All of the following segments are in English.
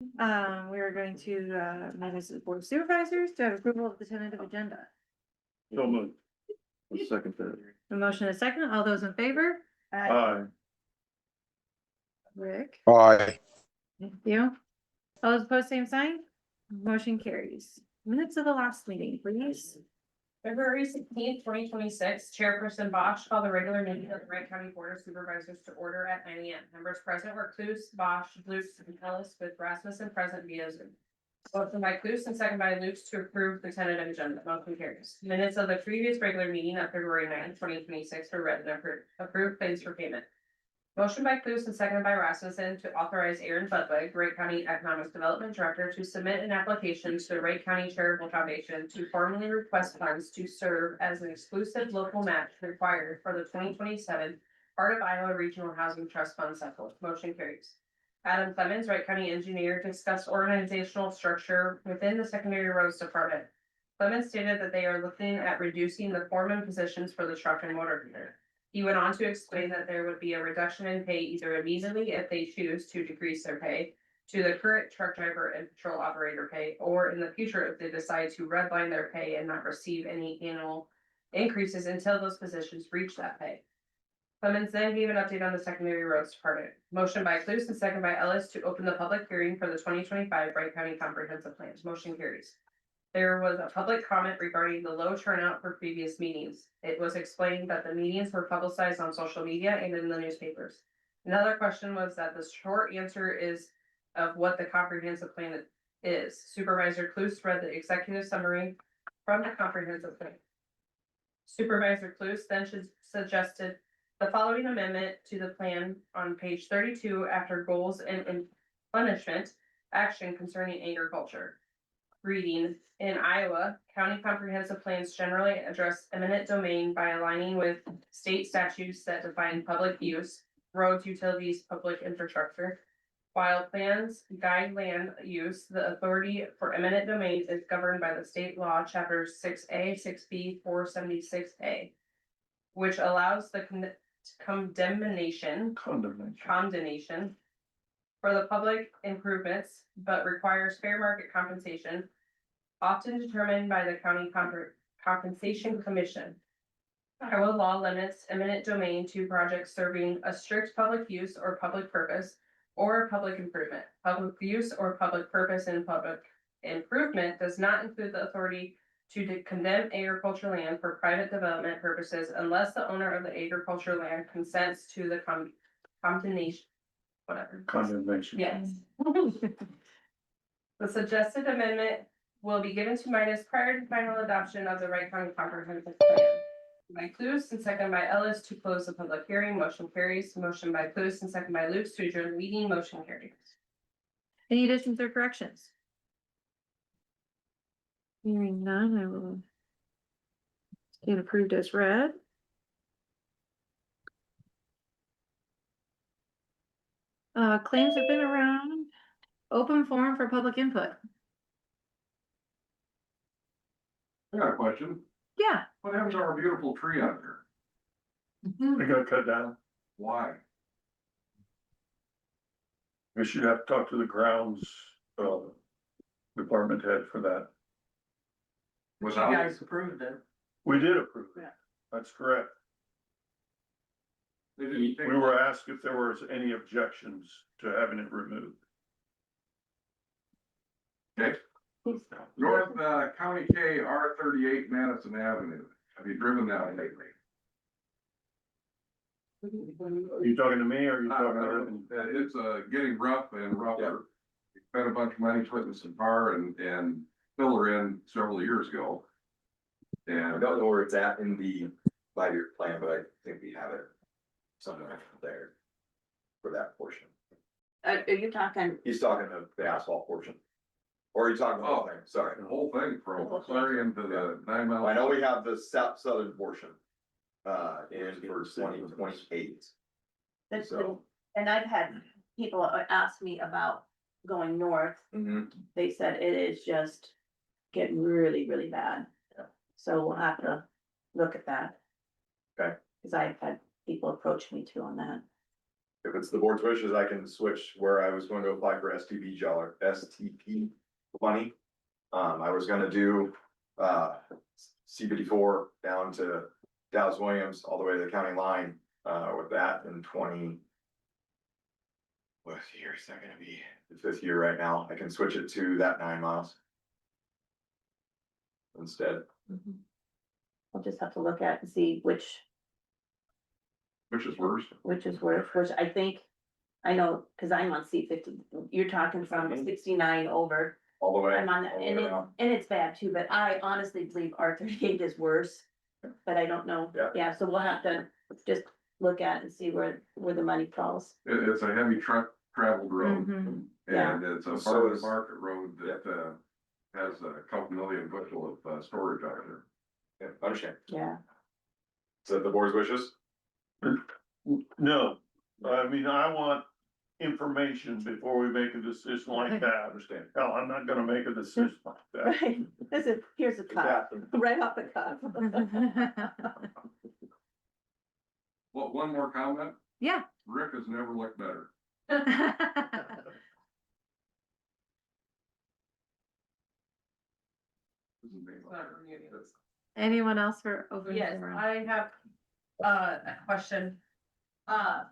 We are going to, minutes of the Board of Supervisors to have approval of the tentative agenda. So moved. Second that. A motion and a second, all those in favor? Aye. Rick, Aye. thank you. All those opposed, same sign. Motion carries. Minutes of the last meeting, please. February 16th, 2026, Chairperson Bosch called the regular meeting of the Wright County Board of Supervisors to order at 9 AM. Members present were Cluse, Bosch, Luce, and Ellis, with Rasmussen present via Zoom. Motion by Cluse and second by Luce to approve the tentative agenda. Motion carries. Minutes of the previous regular meeting of February 9th, 2026 were read and approved claims for payment. Motion by Cluse and seconded by Rasmussen to authorize Aaron Budwig, Wright County Economic Development Director, to submit an application to the Wright County Charitable Foundation to formally request funds to serve as an exclusive local match required for the 2027 Heart of Iowa Regional Housing Trust Fund cycle. Motion carries. Adam Clemens, Wright County Engineer, discussed organizational structure within the Secondary Roads Department. Clemens stated that they are looking at reducing the foreman positions for the truck and motor grader. He went on to explain that there would be a reduction in pay either immediately if they choose to decrease their pay to the current truck driver and patrol operator pay, or in the future if they decide to redline their pay and not receive any annual increases until those positions reach that pay. Clemens then gave an update on the Secondary Roads Department. Motion by Cluse and second by Ellis to open the public hearing for the 2025 Wright County Comprehensive Plans. Motion carries. There was a public comment regarding the low turnout for previous meetings. It was explained that the meetings were publicized on social media and in the newspapers. Another question was that the short answer is of what the comprehensive plan is. Supervisor Cluse read the executive summary from the comprehensive plan. Supervisor Cluse then suggested the following amendment to the plan on page 32 after goals and punishment action concerning agriculture. Reading, in Iowa, county comprehensive plans generally address eminent domain by aligning with state statutes that define public use, roads, utilities, public infrastructure. While plans guide land use, the authority for eminent domain is governed by the state law, chapters 6A, 6B, 476A, which allows the condemnation for the public improvements, but requires fair market compensation, often determined by the county compensation commission. Iowa law limits eminent domain to projects serving a strict public use or public purpose or public improvement. Public use or public purpose and public improvement does not include the authority to condemn agricultural land for private development purposes unless the owner of the agricultural land consents to the condemnation. Whatever. Condemnation. Yes. The suggested amendment will be given to Midas prior to final adoption of the Wright County Comprehensive Plan. By Cluse and second by Ellis to close the public hearing. Motion carries. Motion by Cluse and second by Luce to adjourn the meeting. Motion carries. Any additions or corrections? Hearing none, I will stand approved as read. Claims have been around. Open forum for public input. I got a question. Yeah. What happened to our beautiful tree out there? They got cut down. Why? We should have to talk to the grounds, department head for that. Without, approved it. We did approve it. Yeah. That's correct. they didn't take. We were asked if there was any objections to having it removed. Okay. North, County K, R38 Madison Avenue. Have you driven that lately? Are you talking to me or are you talking to them? It's, getting rough and rougher. We spent a bunch of money putting some tar and filler in several years ago. I And don't know where it's at in the 5-year plan, but I think we have it somewhere there for that portion. Are you talking, He's talking of the asphalt portion. Or are you talking the whole thing? Sorry. the whole thing from Clarion to the 9 Mile. I know we have the southern portion. In for 2028. that's So. and I've had people ask me about going north. Mhm. They said it is just getting really, really bad. Yeah. So we'll have to look at that. Okay. Cause I've had people approach me too on that. if it's the board's wishes, I can switch where I was going to apply for STP money. I was gonna do, C-54 down to Dallas Williams, all the way to the county line, with that in 20. What year is that gonna be? The 5th year right now. I can switch it to that 9 miles. Instead. We'll just have to look at and see which Which is worse. is worth, which I think, I know, cause I'm on C-50, you're talking from 69 over. All the way. I'm on that, all the and way it, down. and it's bad too, but I honestly believe R-38 is worse. But I don't know. Yeah. So we'll have to just look at and see where the money falls. It's a heavy truck traveled road. Mhm. Yeah. And it's a So farmer's is- market road that, has a couple million bushel of, storage out there. Yeah, understand. Yeah. Is that the board's wishes? No, I mean, I want information before we make a decision like that. Understand. Hell, I'm not gonna make a decision like that. Right. Here's a cut, right off the cuff. Well, one more comment. Yeah. Rick has never looked better. Anyone else for open Yes, forum? I have, a question.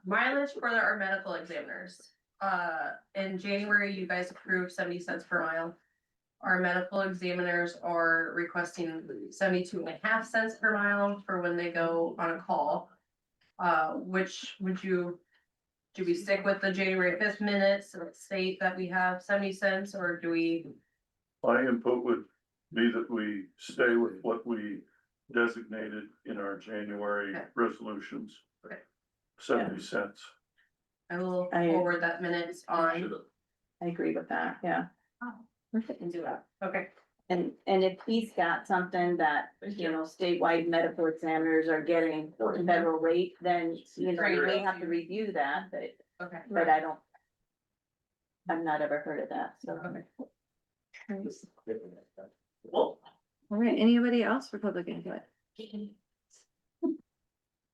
Mileage for our medical examiners. In January, you guys approved 70 cents per mile. Our medical examiners are requesting 72.5 cents per mile for when they go on a call. Which would you, do we stick with the January 5th minutes and state that we have 70 cents, or do we? My input would be that we stay with what we designated in our January Okay. resolutions. Okay. 70 cents. I will I- forward that minutes on I agree with that, yeah. and do that. Okay. And if he's got something that, you know, statewide medical examiners are getting federal rate, then, you know, we may have to review that, Okay. but I don't. I've not ever heard of that, so. All right, anybody else for public input?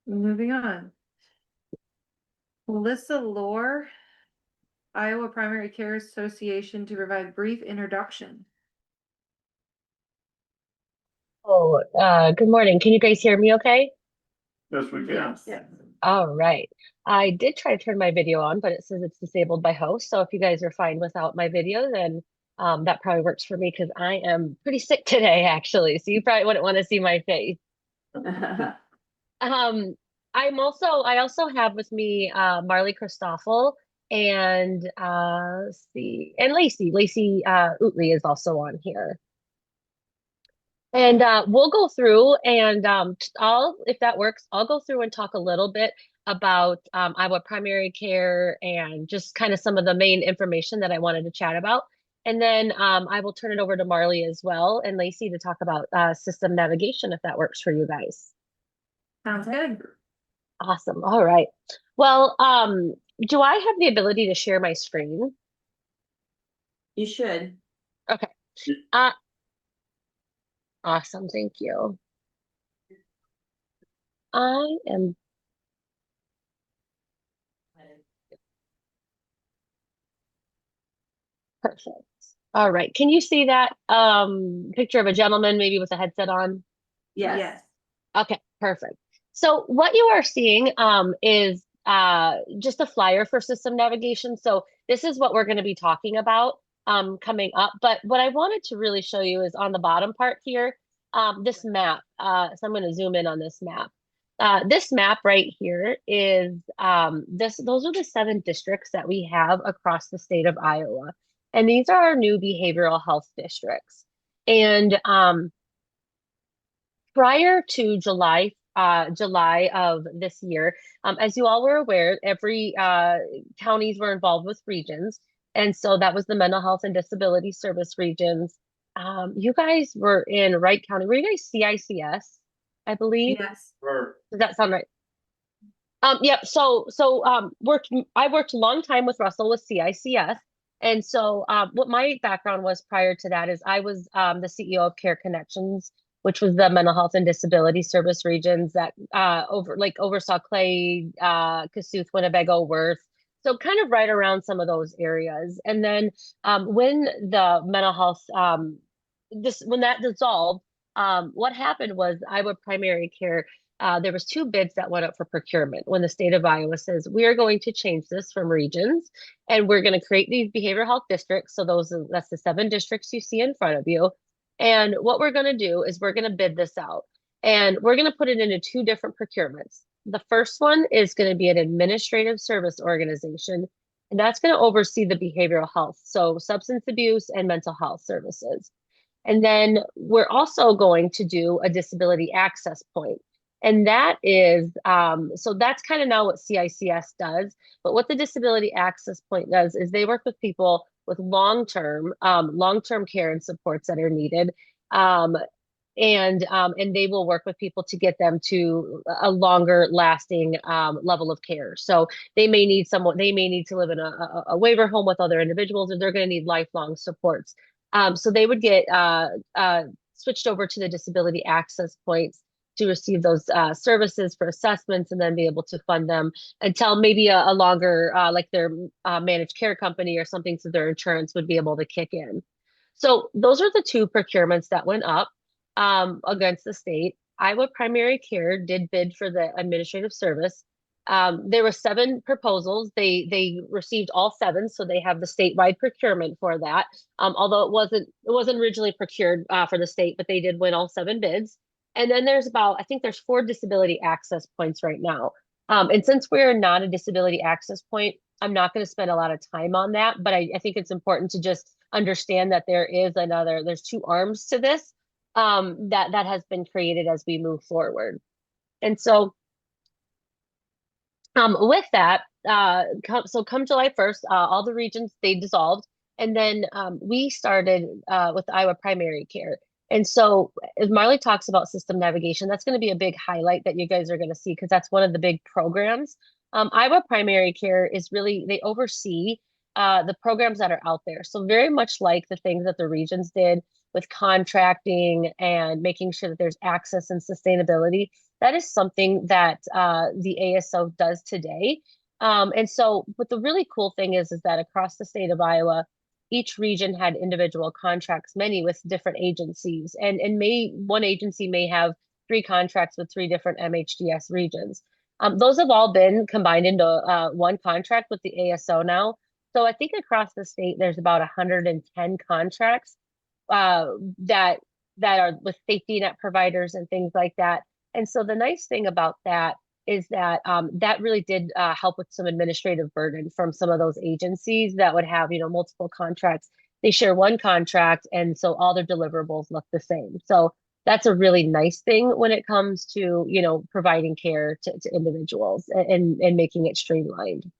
Moving on. Melissa Lore, Iowa Primary Care Association, to provide brief introduction. Oh, good morning. Can you guys hear me okay? Yes, we can. Yes. Yeah. All right. I did try to turn my video on, but it says it's disabled by host. So if you guys are fine without my video, then that probably works for me because I am pretty sick today, actually. So you probably wouldn't want to see my face. I also have with me Marley Christoffel and let's see, and Lacey. Lacey Utley is also on here. And we'll go through and if that works, I'll go through and talk a little bit about Iowa primary care and just kind of some of the main information that I wanted to chat about. And then I will turn it over to Marley as well and Lacey to talk about system navigation, if that works for you guys. Sounds good. Awesome. All right. Well, do I have the ability to share my screen? You should. Okay. Awesome. Thank you. I am. Perfect. All right. Can you see that picture of a gentleman maybe with a headset on? Yes. Okay, perfect. So what you are seeing is just a flyer for system navigation. So this is what we're going to be talking about coming up. But what I wanted to really show you is on the bottom part here, this map. So I'm going to zoom in on this map. This map right here is those are the 7 districts that we have across the state of Iowa. And these are our new behavioral health districts. And prior to July of this year, as you all were aware, every counties were involved with regions. And so that was the mental health and disability service regions. You guys were in Wright County. Were you guys CICS, I believe? Yes. Does that sound right? Yep. So I worked a long time with Russell with CICS. And so what my background was prior to that is I was the CEO of Care Connections, which was the mental health and disability service regions that oversaw Clay, Kossuth, Winnebago, Worth, So kind of right around some of those areas. And then when the mental health when that dissolved, what happened was Iowa Primary Care, there was two bids that went up for procurement when the state of Iowa says we are going to change this from regions and we're going to create these behavioral health districts. So that's the 7 districts you see in front of you. And what we're going to do is we're going to bid this out and we're going to put it into 2 different procurements. The first one is going to be an administrative service organization, and that's going to oversee the behavioral health, so substance abuse and mental health services. And then we're also going to do a disability access point. And that is, so that's kind of now what CICS does. But what the disability access point does is they work with people with long-term care and supports that are needed. And they will work with people to get them to a longer lasting level of care. So they may need to live in a waiver home with other individuals, or they're going to need lifelong supports. So they would get switched over to the disability access points to receive those services for assessments and then be able to fund them until maybe a longer, like their managed care company or something, so their insurance would be able to kick in. So those are the 2 procurements that went up against the state. Iowa Primary Care did bid for the administrative service. There were 7 proposals. They received all 7, so they have the statewide procurement for that. Although it wasn't originally procured for the state, but they did win all 7 bids. And then I think there's 4 disability access points right now. And since we're not a disability access point, I'm not going to spend a lot of time on that, but I think it's important to just understand that there's 2 arms to this that has been created as we move forward. And so with that, come July 1st, all the regions, they dissolved. And then we started with Iowa Primary Care. And so as Marley talks about system navigation, that's going to be a big highlight that you guys are going to see because that's one of the big programs. Iowa Primary Care is really, they oversee the programs that are out there. So very much like the things that the regions did with contracting and making sure that there's access and sustainability, that is something that the ASO does today. And so, but the really cool thing is that across the state of Iowa, each region had individual contracts, many with different agencies, and one agency may have 3 contracts with 3 different MHDS regions. Those have all been combined into one contract with the ASO now. So I think across the state, there's about 110 contracts that are with safety net providers and things like that. And so the nice thing about that is that that really did help with some administrative burden from some of those agencies that would have, multiple contracts. They share one contract, and so all their deliverables look the same. So that's a really nice thing when it comes to, providing care to individuals and making it streamlined.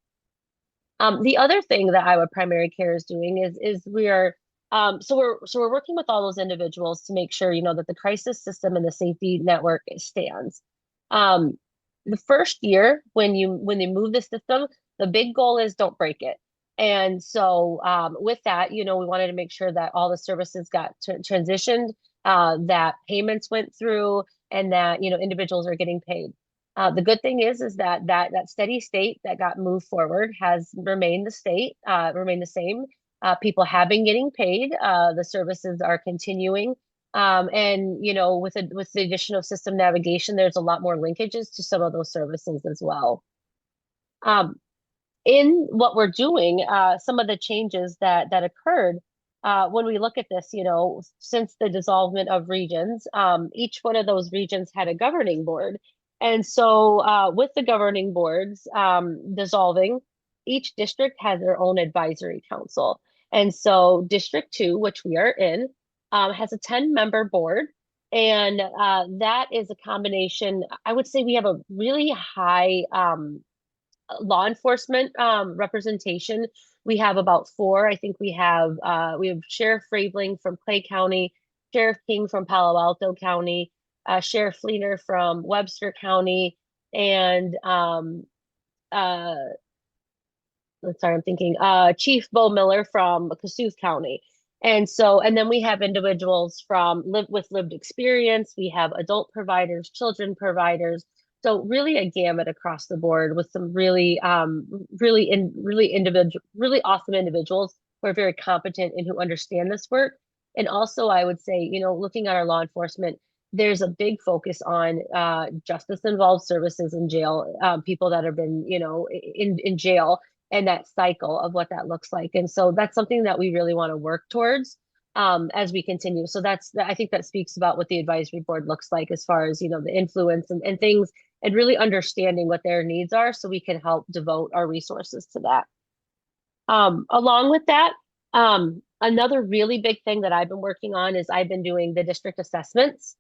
The other thing that Iowa Primary Care is doing is we are so we're working with all those individuals to make sure that the crisis system and the safety network stands. The first year when they move the system, the big goal is don't break it. And so with that, we wanted to make sure that all the services got transitioned, that payments went through, and that individuals are getting paid. The good thing is that steady state that got moved forward has remained the same. People have been getting paid. The services are continuing. And with the addition of system navigation, there's a lot more linkages to some of those services as well. In what we're doing, some of the changes that occurred when we look at this, since the dissolvement of regions, each one of those regions had a governing board. And so with the governing boards dissolving, each district has their own advisory council. And so District 2, which we are in, has a 10-member board. And that is a combination, I would say we have a really high law enforcement representation. We have about 4. I think we have Sheriff Frabling from Clay County, Sheriff King from Palo Alto County, Sheriff Fleener from Webster County, and Chief Bo Miller from Kossuth County. And then we have individuals with lived experience. We have adult providers, children providers, So really a gamut across the board with some really, really awesome individuals who are very competent and who understand this work. And also, I would say, looking at our law enforcement, there's a big focus on justice involved services in jail, people that have been, in jail, and that cycle of what that looks like. And so that's something that we really want to work towards as we continue. So I think that speaks about what the advisory board looks like as far as, the influence and things, and really understanding what their needs are so we can help devote our resources to that. Along with that, another really big thing that I've been working on is I've been doing the district assessments.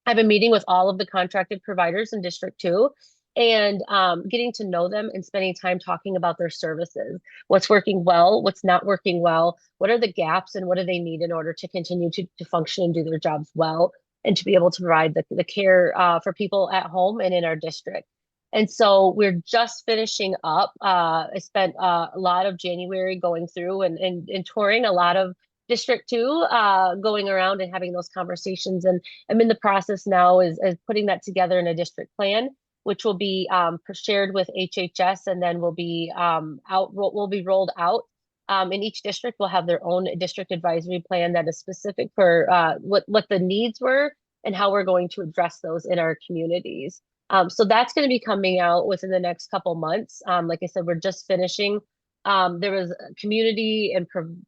I've been meeting with all of the contracted providers in District 2 and getting to know them and spending time talking about their services. What's working well, what's not working well, what are the gaps, and what do they need in order to continue to function and do their jobs well, and to be able to provide the care for people at home and in our district. And so we're just finishing up. I spent a lot of January going through and touring a lot of District 2, going around and having those conversations. And I'm in the process now is putting that together in a district plan, which will be shared with HHS, and then will be rolled out. In each district will have their own district advisory plan that is specific for what the needs were and how we're going to address those in our communities. So that's going to be coming out within the next couple months. Like I said, we're just finishing. There was community and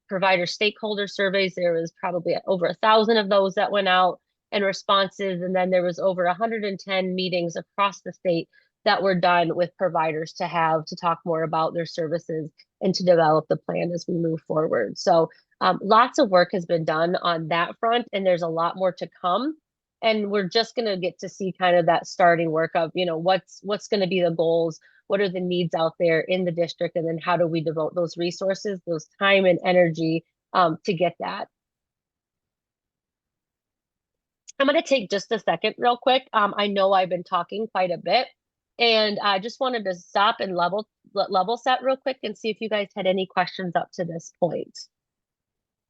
provider stakeholder surveys. There was probably over 1,000 of those that went out and responses. And then there was over 110 meetings across the state that were done with providers to talk more about their services and to develop the plan as we move forward. So lots of work has been done on that front, and there's a lot more to come. And we're just going to get to see kind of that starting work of, what's going to be the goals, what are the needs out there in the district, and then how do we devote those resources, those time and energy to get that. I'm going to take just a second real quick. I know I've been talking quite a bit, and I just wanted to stop and level set real quick and see if you guys had any questions up to this point.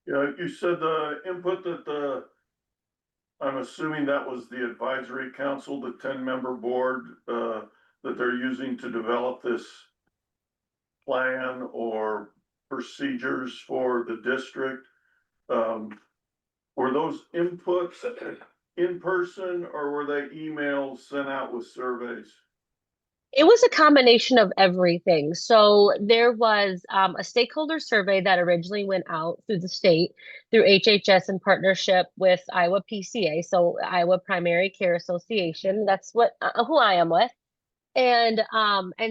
Yeah, you said the input that I'm assuming that was the advisory council, the 10-member board, that they're using to develop this plan or procedures for the district. Were those inputs in person, or were they emails sent out with surveys? It was a combination of everything. So there was a stakeholder survey that originally went out through the state, through HHS in partnership with Iowa PCA, so Iowa Primary Care Association. That's who I am with. And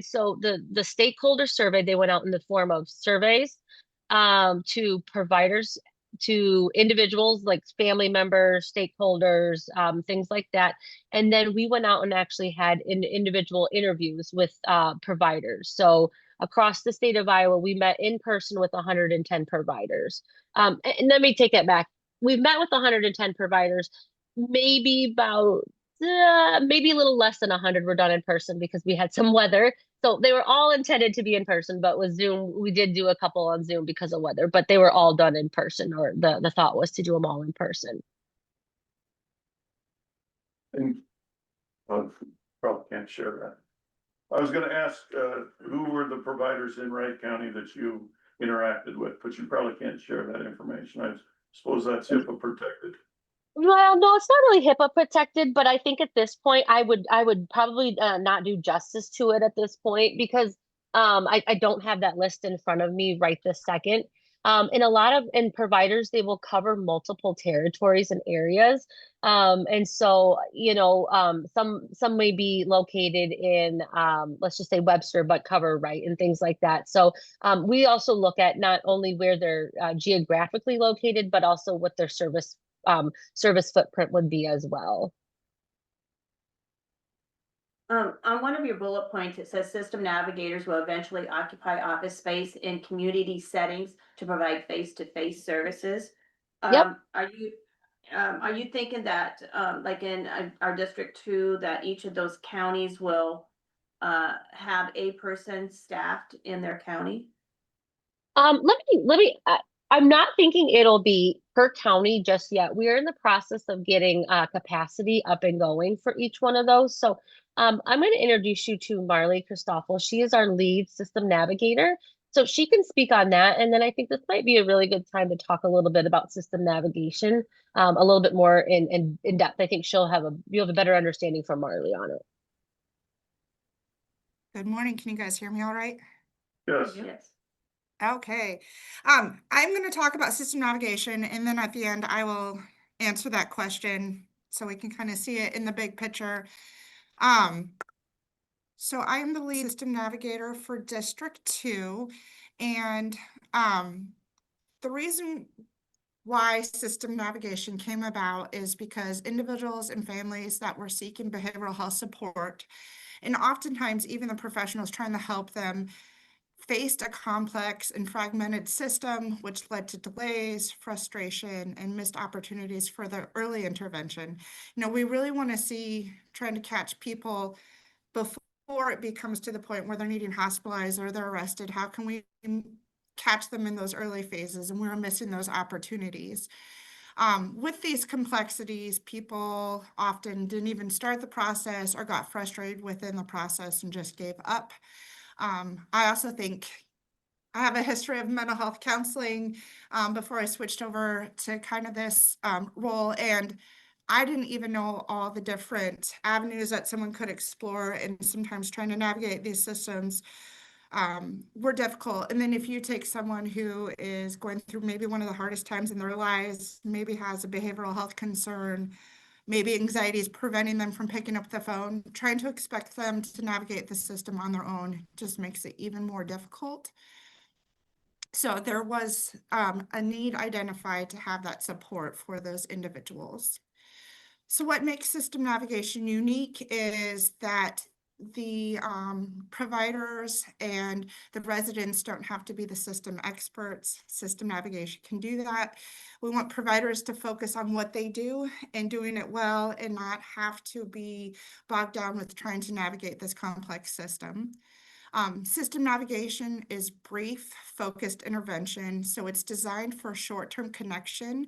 so the stakeholder survey, they went out in the form of surveys to providers, to individuals like family members, stakeholders, things like that. And then we went out and actually had individual interviews with providers. So across the state of Iowa, we met in person with 110 providers. And let me take it back. We've met with 110 providers, maybe a little less than 100 were done in person because we had some weather. So they were all intended to be in person, but with Zoom, we did do a couple on Zoom because of weather, but they were all done in person, or the thought was to do them all in person. And probably can't share that. I was gonna ask, who were the providers in Wright County that you interacted with, but you probably can't share that information. I suppose that's HIPAA protected. Well, no, it's not really HIPAA protected, but I think at this point, I would probably not do justice to it at this point, because I don't have that list in front of me right this second. And providers, they will cover multiple territories and areas. And so, some may be located in, let's just say Webster, but cover Wright and things like that. So we also look at not only where they're geographically located, but also what their service footprint would be as well. On one of your bullet points, it says system navigators will eventually occupy office space in community settings to provide face-to-face services. Yep. Are you thinking that, like in our District 2, that each of those counties will have a person staffed in their county? I'm not thinking it'll be per county just yet. We are in the process of getting capacity up and going for each one of those. So I'm going to introduce you to Marley Christoffel. She is our lead system navigator. So she can speak on that. And then I think this might be a really good time to talk a little bit about system navigation, a little bit more in depth. I think you'll have a better understanding from Marley on it. Good morning. Can you guys hear me all right? Yes, Yes. Okay. I'm going to talk about system navigation, and then at the end I will answer that question so we can kind of see it in the big picture. So I am the lead system navigator for District 2, and the reason why system navigation came about is because individuals and families that were seeking behavioral health support, and oftentimes even the professionals trying to help them, faced a complex and fragmented system, which led to delays, frustration, and missed opportunities for the early intervention. We really want to see trying to catch people before it becomes to the point where they're needing hospitalized or they're arrested. How can we catch them in those early phases? And we're missing those opportunities. With these complexities, people often didn't even start the process or got frustrated within the process and just gave up. I also think I have a history of mental health counseling before I switched over to kind of this role, and I didn't even know all the different avenues that someone could explore, and sometimes trying to navigate these systems were difficult. And then if you take someone who is going through maybe one of the hardest times in their lives, maybe has a behavioral health concern, maybe anxiety is preventing them from picking up the phone, trying to expect them to navigate the system on their own just makes it even more difficult. So there was a need identified to have that support for those individuals. So what makes system navigation unique is that the providers and the residents don't have to be the system experts. System navigation can do that. We want providers to focus on what they do and doing it well, and not have to be bogged down with trying to navigate this complex system. System navigation is brief, focused intervention, so it's designed for short-term connection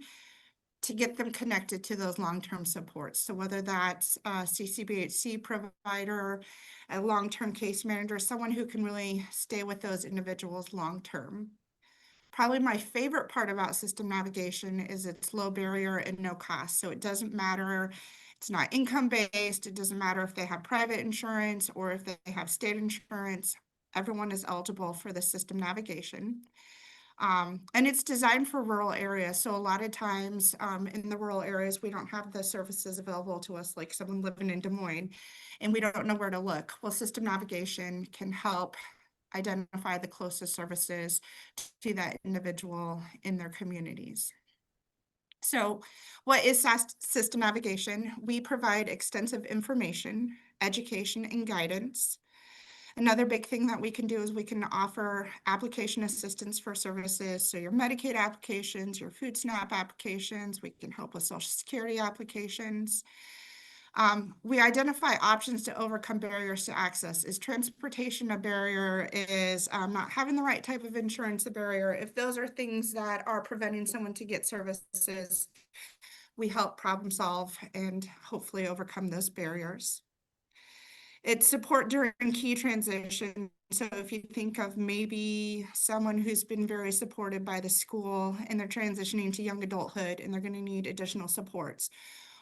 to get them connected to those long-term supports. So whether that's a CCBHC provider, a long-term case manager, someone who can really stay with those individuals long-term. Probably my favorite part about system navigation is it's low barrier and no cost. So it doesn't matter, it's not income-based, it doesn't matter if they have private insurance or if they have state insurance, everyone is eligible for the system navigation. And it's designed for rural areas. So a lot of times in the rural areas, we don't have the services available to us, like someone living in Des Moines, and we don't know where to look. Well, system navigation can help identify the closest services to that individual in their communities. So what is system navigation? We provide extensive information, education, and guidance. Another big thing that we can do is we can offer application assistance for services. So your Medicaid applications, your food SNAP applications, we can help with Social Security applications. We identify options to overcome barriers to access. Is transportation a barrier? Is not having the right type of insurance a barrier? If those are things that are preventing someone to get services, we help problem solve and hopefully overcome those barriers. It's support during key transition. So if you think of maybe someone who's been very supported by the school and they're transitioning to young adulthood and they're going to need additional supports.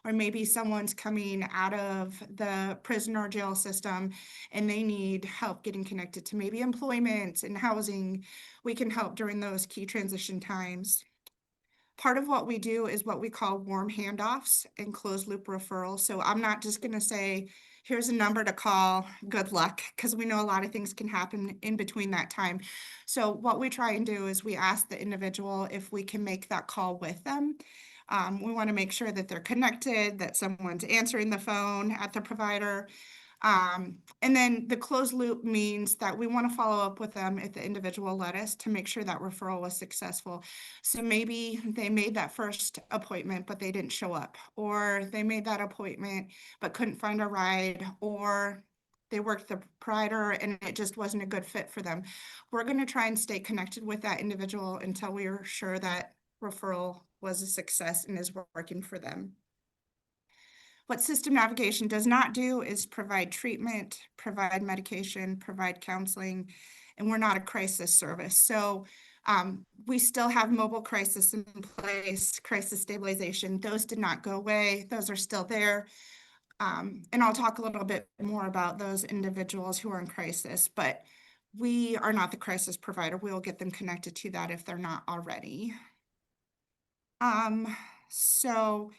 Or maybe someone's coming out of the prison or jail system and they need help getting connected to maybe employment and housing. We can help during those key transition times. Part of what we do is what we call warm handoffs and closed loop referrals. So I'm not just going to say, here's a number to call, good luck, because we know a lot of things can happen in between that time. So what we try and do is we ask the individual if we can make that call with them. We want to make sure that they're connected, that someone's answering the phone at the provider. And then the closed loop means that we want to follow up with them if the individual let us to make sure that referral was successful. So maybe they made that first appointment, but they didn't show up, or they made that appointment, but couldn't find a ride, or they worked the provider and it just wasn't a good fit for them. We're going to try and stay connected with that individual until we are sure that referral was a success and is working for them. What system navigation does not do is provide treatment, provide medication, provide counseling, and we're not a crisis service. So we still have mobile crisis in place, crisis stabilization. Those did not go away. Those are still there. And I'll talk a little bit more about those individuals who are in crisis, but we are not the crisis provider. We'll get them connected to that if they're not already. So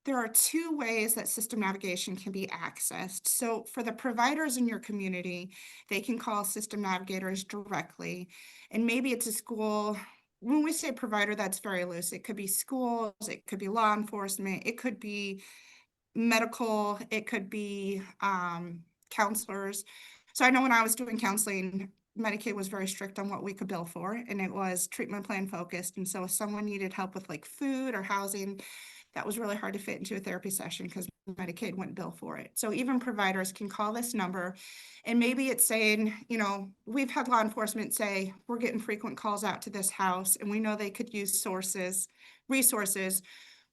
there are two ways that system navigation can be accessed. So for the providers in your community, they can call system navigators directly. And maybe it's a school. When we say provider, that's very loose. It could be schools, it could be law enforcement, it could be medical, it could be counselors. So I know when I was doing counseling, Medicaid was very strict on what we could bill for, and it was treatment plan focused. And so if someone needed help with like food or housing, that was really hard to fit into a therapy session because Medicaid wouldn't bill for it. So even providers can call this number, and maybe it's saying, you know, we've had law enforcement say, we're getting frequent calls out to this house and we know they could use resources.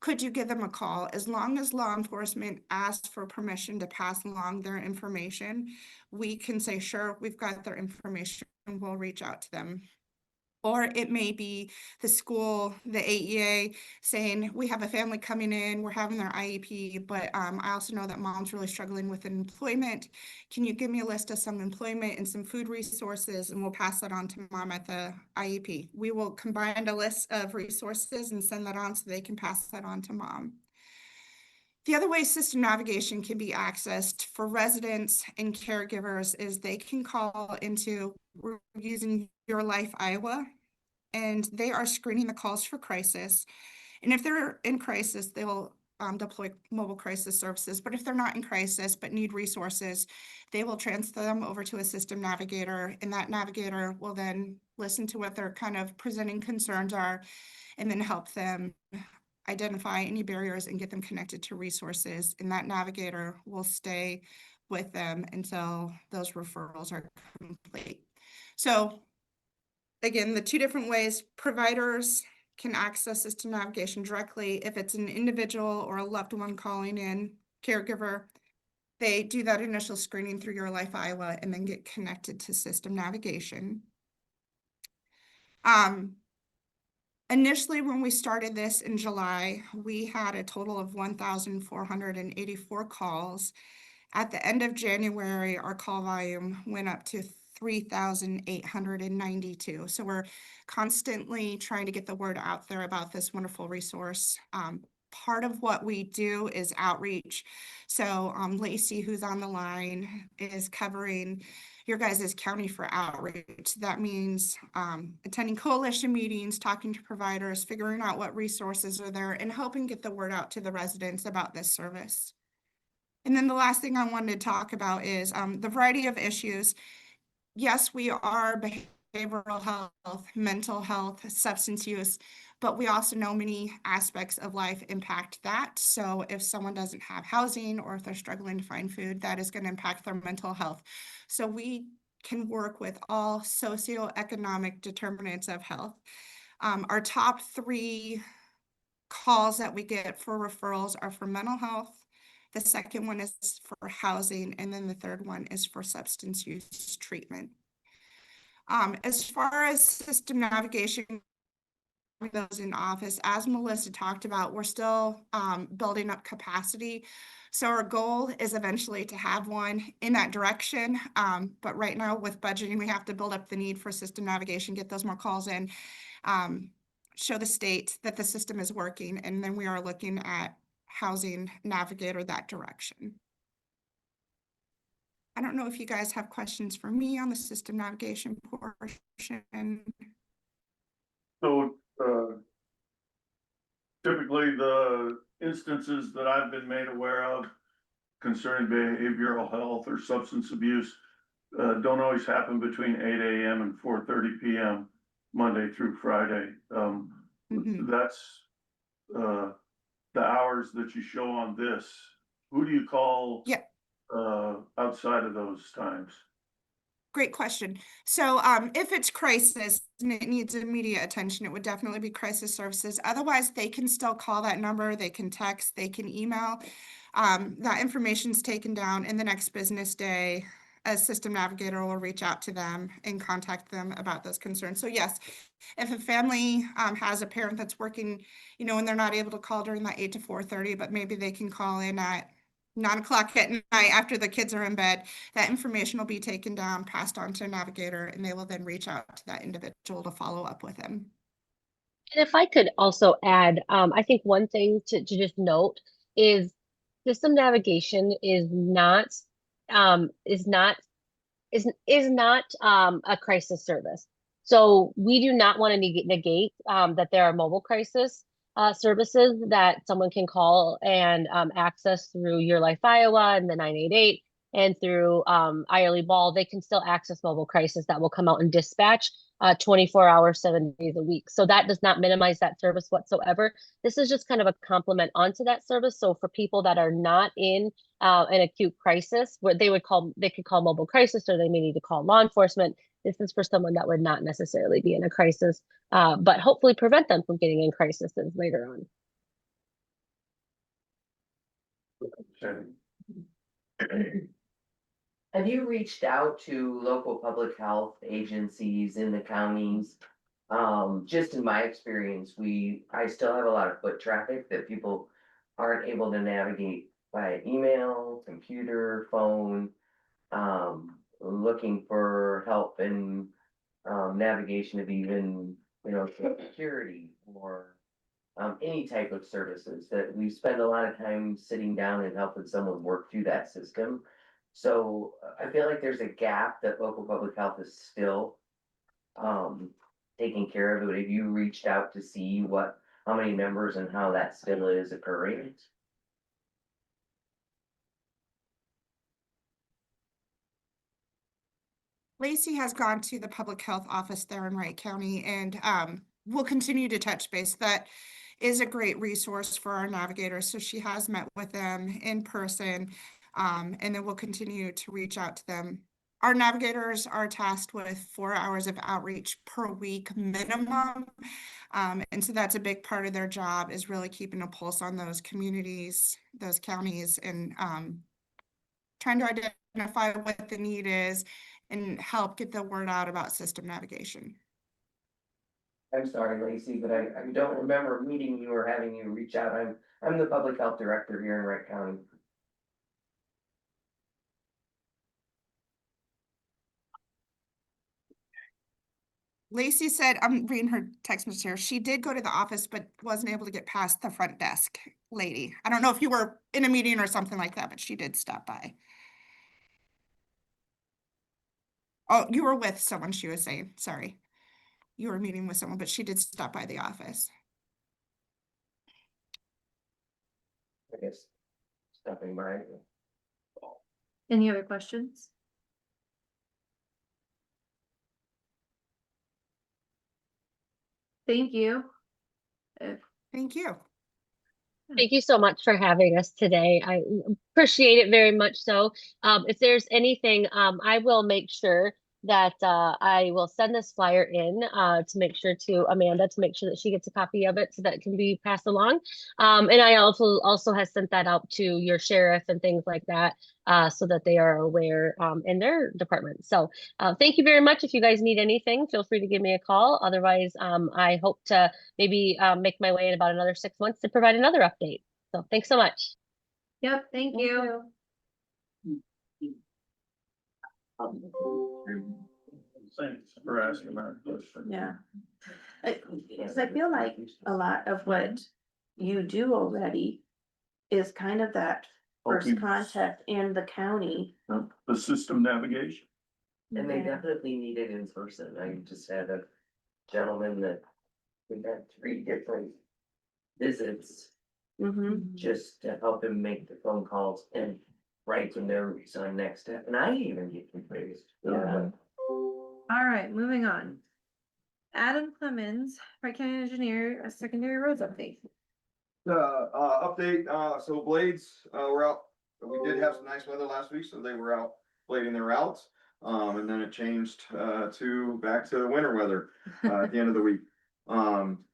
Could you give them a call? As long as law enforcement asks for permission to pass along their information, we can say, sure, we've got their information and we'll reach out to them. Or it may be the school, the AEA saying, we have a family coming in, we're having their IEP, but I also know that mom's really struggling with employment. Can you give me a list of some employment and some food resources, and we'll pass that on to mom at the IEP. We will combine a list of resources and send that on so they can pass that on to mom. The other way system navigation can be accessed for residents and caregivers is they can call into, we're using Your Life Iowa, and they are screening the calls for crisis. And if they're in crisis, they will deploy mobile crisis services. But if they're not in crisis but need resources, they will transfer them over to a system navigator, and that navigator will then listen to what their kind of presenting concerns are and then help them identify any barriers and get them connected to resources. And that navigator will stay with them until those referrals are complete. So again, the two different ways providers can access system navigation directly. If it's an individual or a loved one calling in, caregiver, they do that initial screening through Your Life Iowa and then get connected to system navigation. Initially, when we started this in July, we had a total of 1,484 calls. At the end of January, our call volume went up to 3,892. So we're constantly trying to get the word out there about this wonderful resource. Part of what we do is outreach. So Lacey, who's on the line, is covering your guys' county for outreach. That means attending coalition meetings, talking to providers, figuring out what resources are there, and helping get the word out to the residents about this service. And then the last thing I wanted to talk about is the variety of issues. Yes, we are behavioral health, mental health, substance use, but we also know many aspects of life impact that. So if someone doesn't have housing or if they're struggling to find food, that is going to impact their mental health. So we can work with all socioeconomic determinants of health. Our top 3 calls that we get for referrals are for mental health. The second one is for housing, and then the third one is for substance use treatment. As far as system navigation, those in office, as Melissa talked about, we're still building up capacity. So our goal is eventually to have one in that direction. But right now with budgeting, we have to build up the need for system navigation, get those more calls in, show the state that the system is working, and then we are looking at housing navigator that direction. I don't know if you guys have questions for me on the system navigation portion. So, typically the instances that I've been made aware of concerning behavioral health or substance abuse, don't always happen between 8 a.m. and 4:30 p.m. Monday through Friday. That's, the hours that you show on this. Who do you call? Yeah. Outside of those times? great question. So, if it's crisis and it needs immediate attention, it would definitely be crisis services. Otherwise, they can still call that number, they can text, they can email. That information's taken down in the next business day. A system navigator will reach out to them and contact them about those concerns. So yes, if a family, has a parent that's working, and they're not able to call during that 8 to 4:30, but maybe they can call in at 9 o'clock at night after the kids are in bed, that information will be taken down, passed on to a navigator, and they will then reach out to that individual to follow up with them. And if I could also add, I think one thing to just note is system navigation um, is not, is not a crisis service. So we do not want to negate that there are mobile crisis services that someone can call and access through Your Life Iowa and the 988 and through Irely Ball. They can still access mobile crisis that will come out and dispatch 24 hours, 7 days a week. So that does not minimize that service whatsoever. This is just kind of a complement onto that service. So for people that are not in an acute crisis, where they could call mobile crisis, or they may need to call law enforcement. This is for someone that would not necessarily be in a crisis, but hopefully prevent them from getting in crises later on. Have you reached out to local public health agencies in the counties? Just in my experience, I still have a lot of foot traffic that people aren't able to navigate by email, computer, phone. Looking for help in, navigation of even, security or any type of services that we spend a lot of time sitting down and helping someone work through that system. So I feel like there's a gap that local public health is still taking care of it. Have you reached out to see how many members and how that still is occurring? Lacey has gone to the public health office there in Wright County and will continue to touch base. That is a great resource for our navigators. So she has met with them in person, and then we'll continue to reach out to them. Our navigators are tasked with 4 hours of outreach per week minimum. And so that's a big part of their job, is really keeping a pulse on those communities, those counties, and trying to identify what the need is and help get the word out about system navigation. I'm sorry, Lacey, but I don't remember meeting you or having you reach out. I'm the public health director here in Wright County. Lacey said, I'm reading her text message here, she did go to the office, but wasn't able to get past the front desk lady. I don't know if you were in a meeting or something like that, but she did stop by. Oh, you were with someone, she was saying, sorry. You were meeting with someone, but she did stop by the office. I guess stopping by. Any other questions? Thank you. Thank you. Thank you so much for having us today. I appreciate it very much so. If there's anything, I will make sure that I will send this flyer in to make sure to Amanda to make sure that she gets a copy of it so that it can be passed along. And I also has sent that out to your sheriff and things like that so that they are aware in their department. So thank you very much. If you guys need anything, feel free to give me a call. Otherwise, I hope to maybe make my way in about another 6 months to provide another update. So thanks so much. Yep, thank you. Thanks for asking that question. Yeah. Because I feel like a lot of what you do already is kind of that first Okay. contact in the county. The system navigation. And they Yeah. definitely need it in person. I just had a gentleman that we had 3 different visits Mm-hmm. just to help him make the phone calls and write the notes on next step. And I even get confused. Yeah. All right, moving on. Adam Clemens, Wright County Engineer, a secondary roads update. Update, so blades, were out, we did have some nice weather last week, so they were out blading their routes. And then it changed, to back to winter weather, at the end of the week.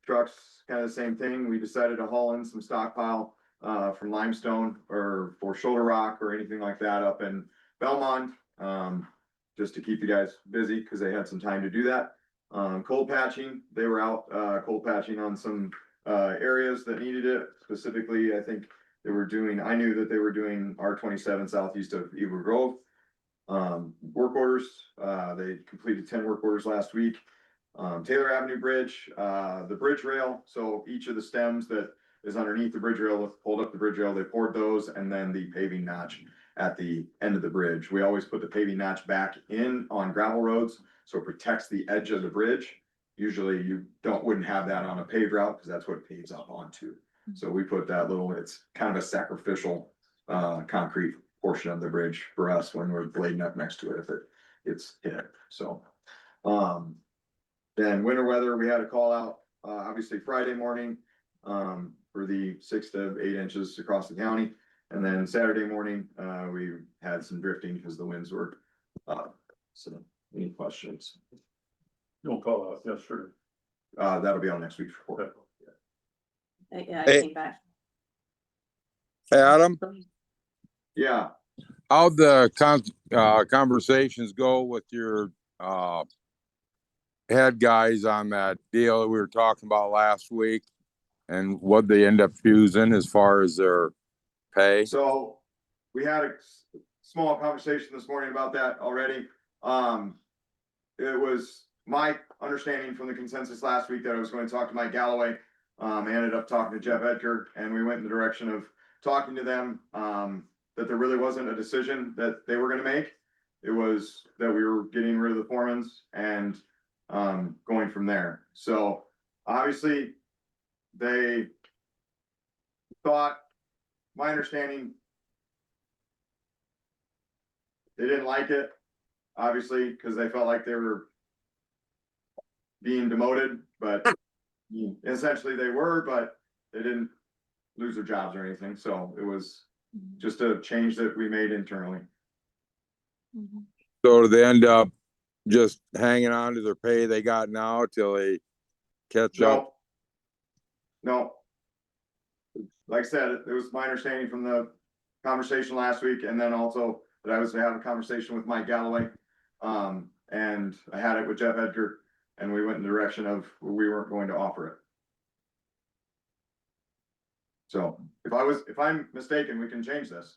Trucks, kind of the same thing. We decided to haul in some stockpile, from limestone or for shoulder rock or anything like that up in Belmont. Just to keep you guys busy because they had some time to do that. Cold patching, they were out, cold patching on some, areas that needed it. Specifically, I think I knew that they were doing R27 southeast of Eagle Grove. Work orders, they completed 10 work orders last week. Taylor Avenue Bridge, the bridge rail, so each of the stems that is underneath the bridge rail, pulled up the bridge rail, they poured those, and then the paving notch at the end of the bridge. We always put the paving notch back in on gravel roads, so it protects the edge of the bridge. Usually you wouldn't have that on a paved route, because that's what it paves up onto. So we put that it's kind of a sacrificial, concrete portion of the bridge for us when we're blading up next to it if it gets hit, so. Then winter weather, we had a call out, obviously Friday morning, for the 6 to 8 inches across the county. And then Saturday morning, we had some drifting because the winds were up. So any questions? Don't call out, yes, sure. That'll be on next week's report. Yeah, I Hey. came back. Adam, Yeah, how'd the conversations go with your head guys on that deal that we were talking about last week? And what'd they end up choosing as far as their pay? so we had a small conversation this morning about that already. It was my understanding from the consensus last week that I was going to talk to Mike Galloway. I ended up talking to Jeff Edgar, and we went in the direction of talking to them, that there really wasn't a decision that they were gonna make. It was that we were getting rid of the foremans and, going from there. So obviously, they thought, my understanding, they didn't like it, obviously, because they felt like they were being demoted, but essentially they were, but they didn't lose their jobs or anything, so it was just a change that we made internally. So they end up just hanging on to their pay they got now till they catch up? No. Like I said, it was my understanding from the conversation last week, and then also that I was to have a conversation with Mike Galloway. And I had it with Jeff Edgar, and we went in the direction of we weren't going to offer it. So if I'm mistaken, we can change this.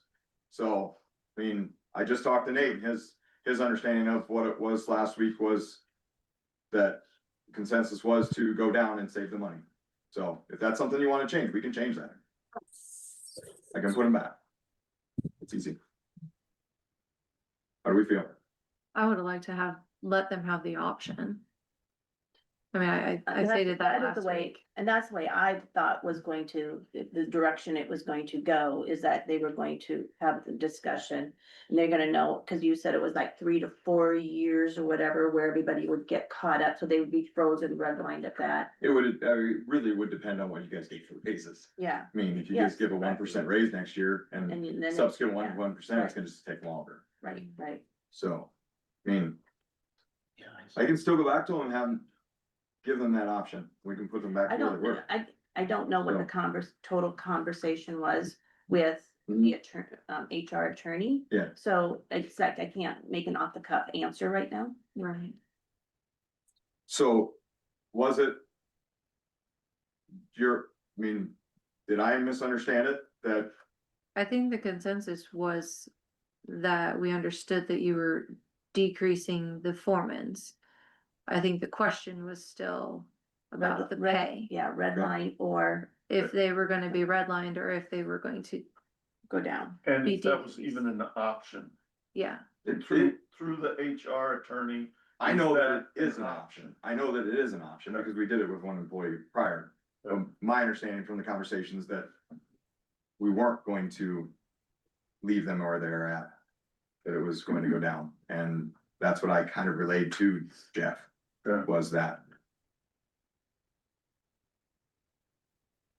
So, I mean, I just talked to Nate, and his understanding of what it was last week was that consensus was to go down and save the money. So if that's something you want to change, we can change that. I can put them back. It's easy. How do we feel? I would have liked to let them have the option. I mean, I That's- stated that is the last way- week. And that's the way I thought was going to, the direction it was going to go, is that they were going to have the discussion. And they're gonna know, cause you said it was like 3 to 4 years or whatever, where everybody would get caught up, so they would be frozen, redlined at that. It really would depend on what you guys get for raises. Yeah, I mean, if you Yes, just give a 1% raise next year and and then. subsequent yeah, 1%, it's gonna just take longer. Right, right. So, I mean, I can still go back to them and have them, give them that option. We can put them back I where they don't, were. I don't know what the total conversation was with the attorney, HR attorney. Yeah. So it's like, I can't make an off the cuff answer right now. Right. So, was it? I mean, did I misunderstand it? That, I think the consensus was that we understood that you were decreasing the foremans. I think the question was still about the pay, Yeah, red line or if they were gonna be redlined or if they were going to, go down. And if that was even an option, yeah. through the HR attorney. I know that that it is an option. I know that it is an option because we did it with one employee prior. My understanding from the conversations that we weren't going to leave them where they're at, that it was going to go down. And that's what I kind of relayed to Jeff, Yeah. was that.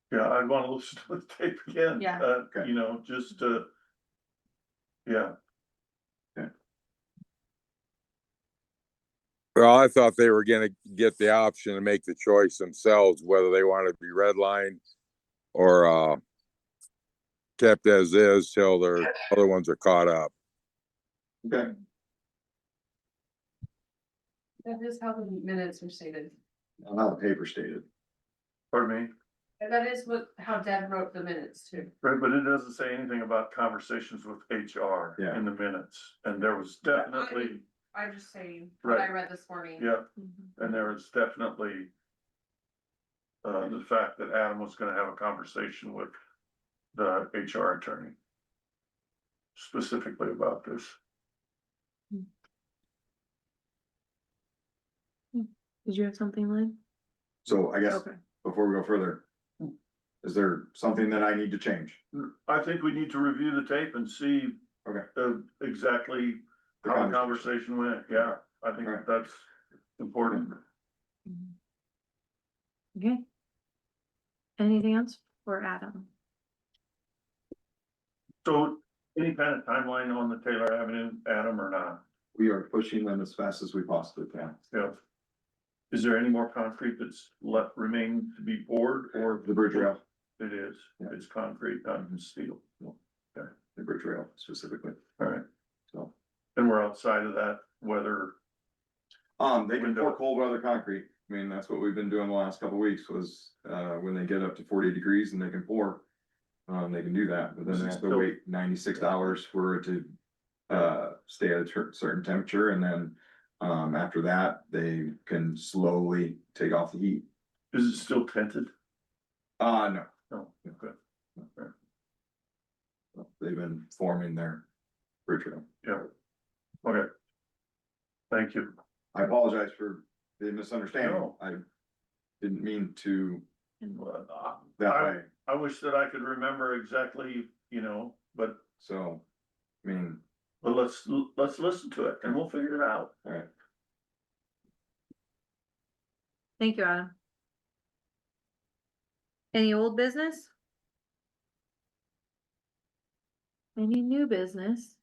Yeah, I'd wanna listen to the tape again. Yeah. Okay. You know, just, yeah. Well, I thought they were gonna get the option to make the choice themselves, whether they wanted to be redlined or kept as is till their other ones are caught up. Okay. That is how the minutes are stated. How the paper stated. Pardon me? And that is how Deb wrote the minutes too. Right, but it doesn't say anything about conversations with HR Yeah. in the minutes, and there was definitely, I'm just saying what I Right. read this morning. yeah, and there was definitely. The fact that Adam was gonna have a conversation with the HR attorney. Specifically about this. Did you have something, Lynn? So I guess Okay. before we go further, is there something that I need to change? I think we need to review the tape and see. Okay. Exactly how the conversation went, yeah, I think Right. that's important. Okay. Anything else for Adam? So, any kind of timeline on the Taylor Avenue, Adam, or not? We are pushing them as fast as we possibly can. Yeah. Is there any more concrete that's left remaining to be poured, or? The bridge rail, It is, Yeah. it's concrete, not steel, the bridge rail specifically, alright, so. and we're outside of that weather. They can pour cold weather concrete. I mean, that's what we've been doing the last couple of weeks was, when they get up to 40 degrees and they can pour. They can do that, but then they have to wait 96 hours for it to, stay at a certain temperature and then. After that, they can slowly take off the heat. Is it still tinted? No, No, okay, okay, they've been forming their bridge rail. yeah, okay. Thank you. I apologize for the misunderstanding. No. I didn't mean to Uh, that I- way, I wish that I could remember exactly, but so, I mean, let's listen to it and we'll figure it out. all right. Thank you, Adam. Any old business? Any new business?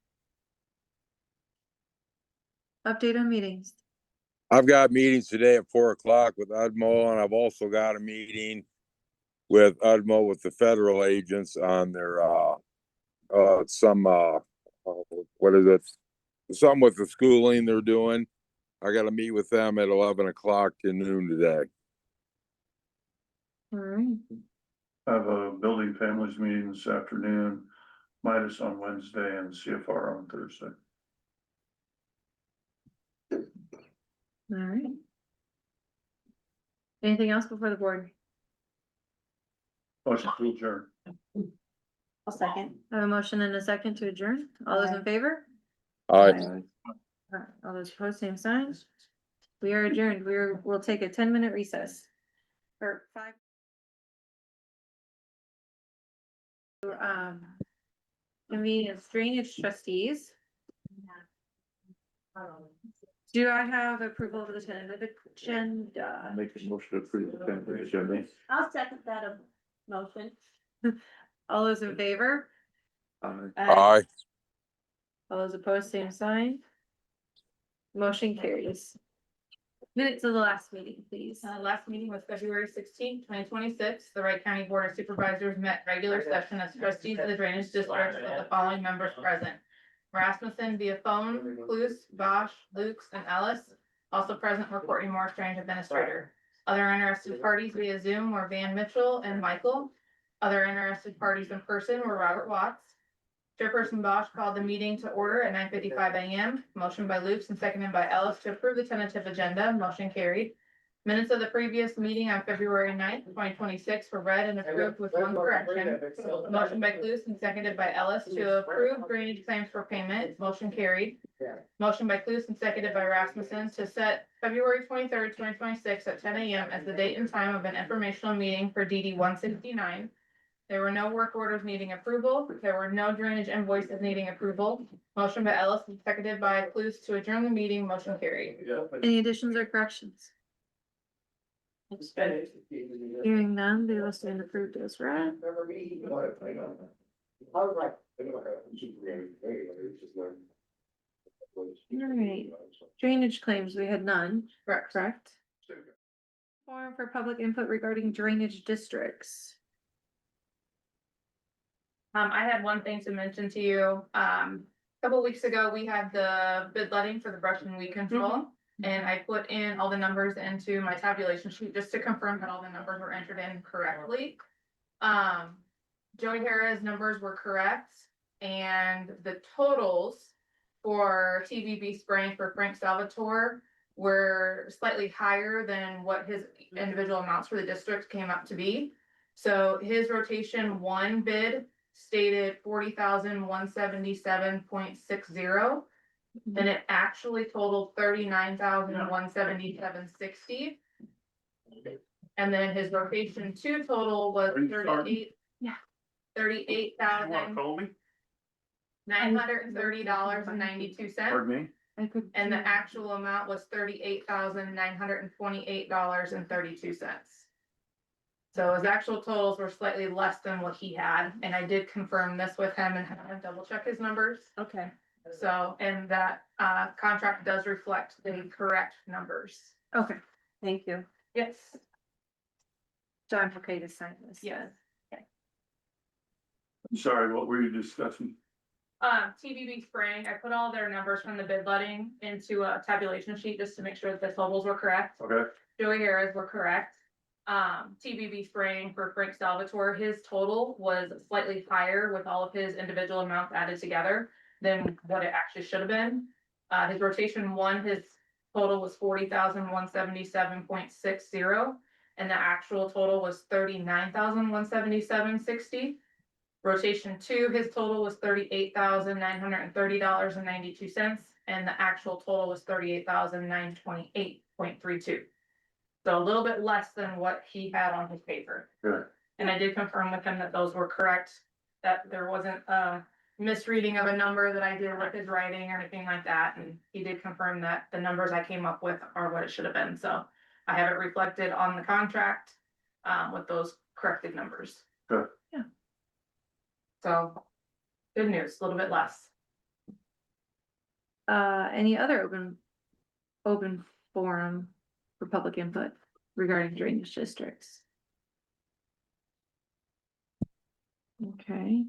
Update on meetings. I've got meetings today at 4 o'clock with UDMO, and I've also got a meeting with UDMO with the federal agents on their, what is it? Some with the schooling they're doing. I gotta meet with them at 11 o'clock to noon today. All right. I have a building families meeting this afternoon, Midas on Wednesday and CFR on Thursday. All right. Anything else before the board? Motion to adjourn. I'll second. I have a motion and a second to adjourn. All those in favor? All right. All right, all those opposed, same signs. We are adjourned. We'll take a 10-minute recess. Or 5. Convene as drainage trustees. Do I have approval of the tentative agenda? Make a motion to approve the family agenda. I'll second that motion. All those in favor? Aye. All those opposed, same sign. Motion carries. Minutes of the last meeting, please. Last meeting was February 16, 2026. The Wright County Board of Supervisors met regular session as trustees of the drainage district with the following members present. Rasmussen via phone, Cluse, Bosch, Lukes, and Ellis. Also present were Courtney Morris, drainage administrator. Other interested parties via Zoom were Van Mitchell and Michael. Other interested parties in person were Robert Watts. Chairperson Bosch called the meeting to order at 9:55 a.m. Motion by Lukes and seconded by Ellis to approve the tentative agenda. Motion carried. Minutes of the previous meeting on February 9th, 2026 were read and approved with one correction. Motion by Cluse and seconded by Ellis to approve drainage claims for payment. Motion carried. Motion by Cluse and seconded by Rasmussen to set February 23rd, 2026 at 10 a.m. as the date and time of an informational meeting for DD 169. There were no work orders needing approval. There were no drainage invoices needing approval. Motion by Ellis and seconded by Cluse to adjourn the meeting. Motion carried. Any additions or corrections? Hearing none, they will stand approved as read. Alright. Drainage claims, we had none, Correct. correct? Forum for public input regarding drainage districts. I had one thing to mention to you. A couple weeks ago, we had the bid letting for the brush and weed control. And I put in all the numbers into my tabulation sheet just to confirm that all the numbers were entered in correctly. Joey Harris numbers were correct and the totals for TVB spraying for Frank Salvatore were slightly higher than what his individual amounts for the district came up to be. So his rotation one bid stated 40,177.60. And it actually totaled 39,177.60. And then his rotation two total was Are you starting? 38. Yeah. You wanna call me? $930.92. Pardon me? I could. And the actual amount was $38,928.32. So his actual totals were slightly less than what he had, and I did confirm this with him and had him double check his numbers. Okay. So, and that contract does reflect the correct numbers. Okay, Thank you. Yes. so I'm okay to sign this. Yes. I'm sorry, what were you discussing? TVB spraying, I put all their numbers from the bid letting into a tabulation sheet just to make sure that the totals were correct. Okay, Joey Harris were correct. TVB spraying for Frank Salvatore, his total was slightly higher with all of his individual amounts added together than what it actually should have been. His rotation one, his total was 40,177.60, and the actual total was 39,177.60. Rotation two, his total was $38,930.92, and the actual total was $38,928.32. So a little bit less than what he had on his paper. good. And I did confirm with him that those were correct, that there wasn't a misreading of a number that I did with his writing or anything like that. And he did confirm that the numbers I came up with are what it should have been. So I have it reflected on the contract with those corrected numbers. Good. Yeah. So good news, a little bit less. Any other open forum for public input regarding drainage districts? Okay.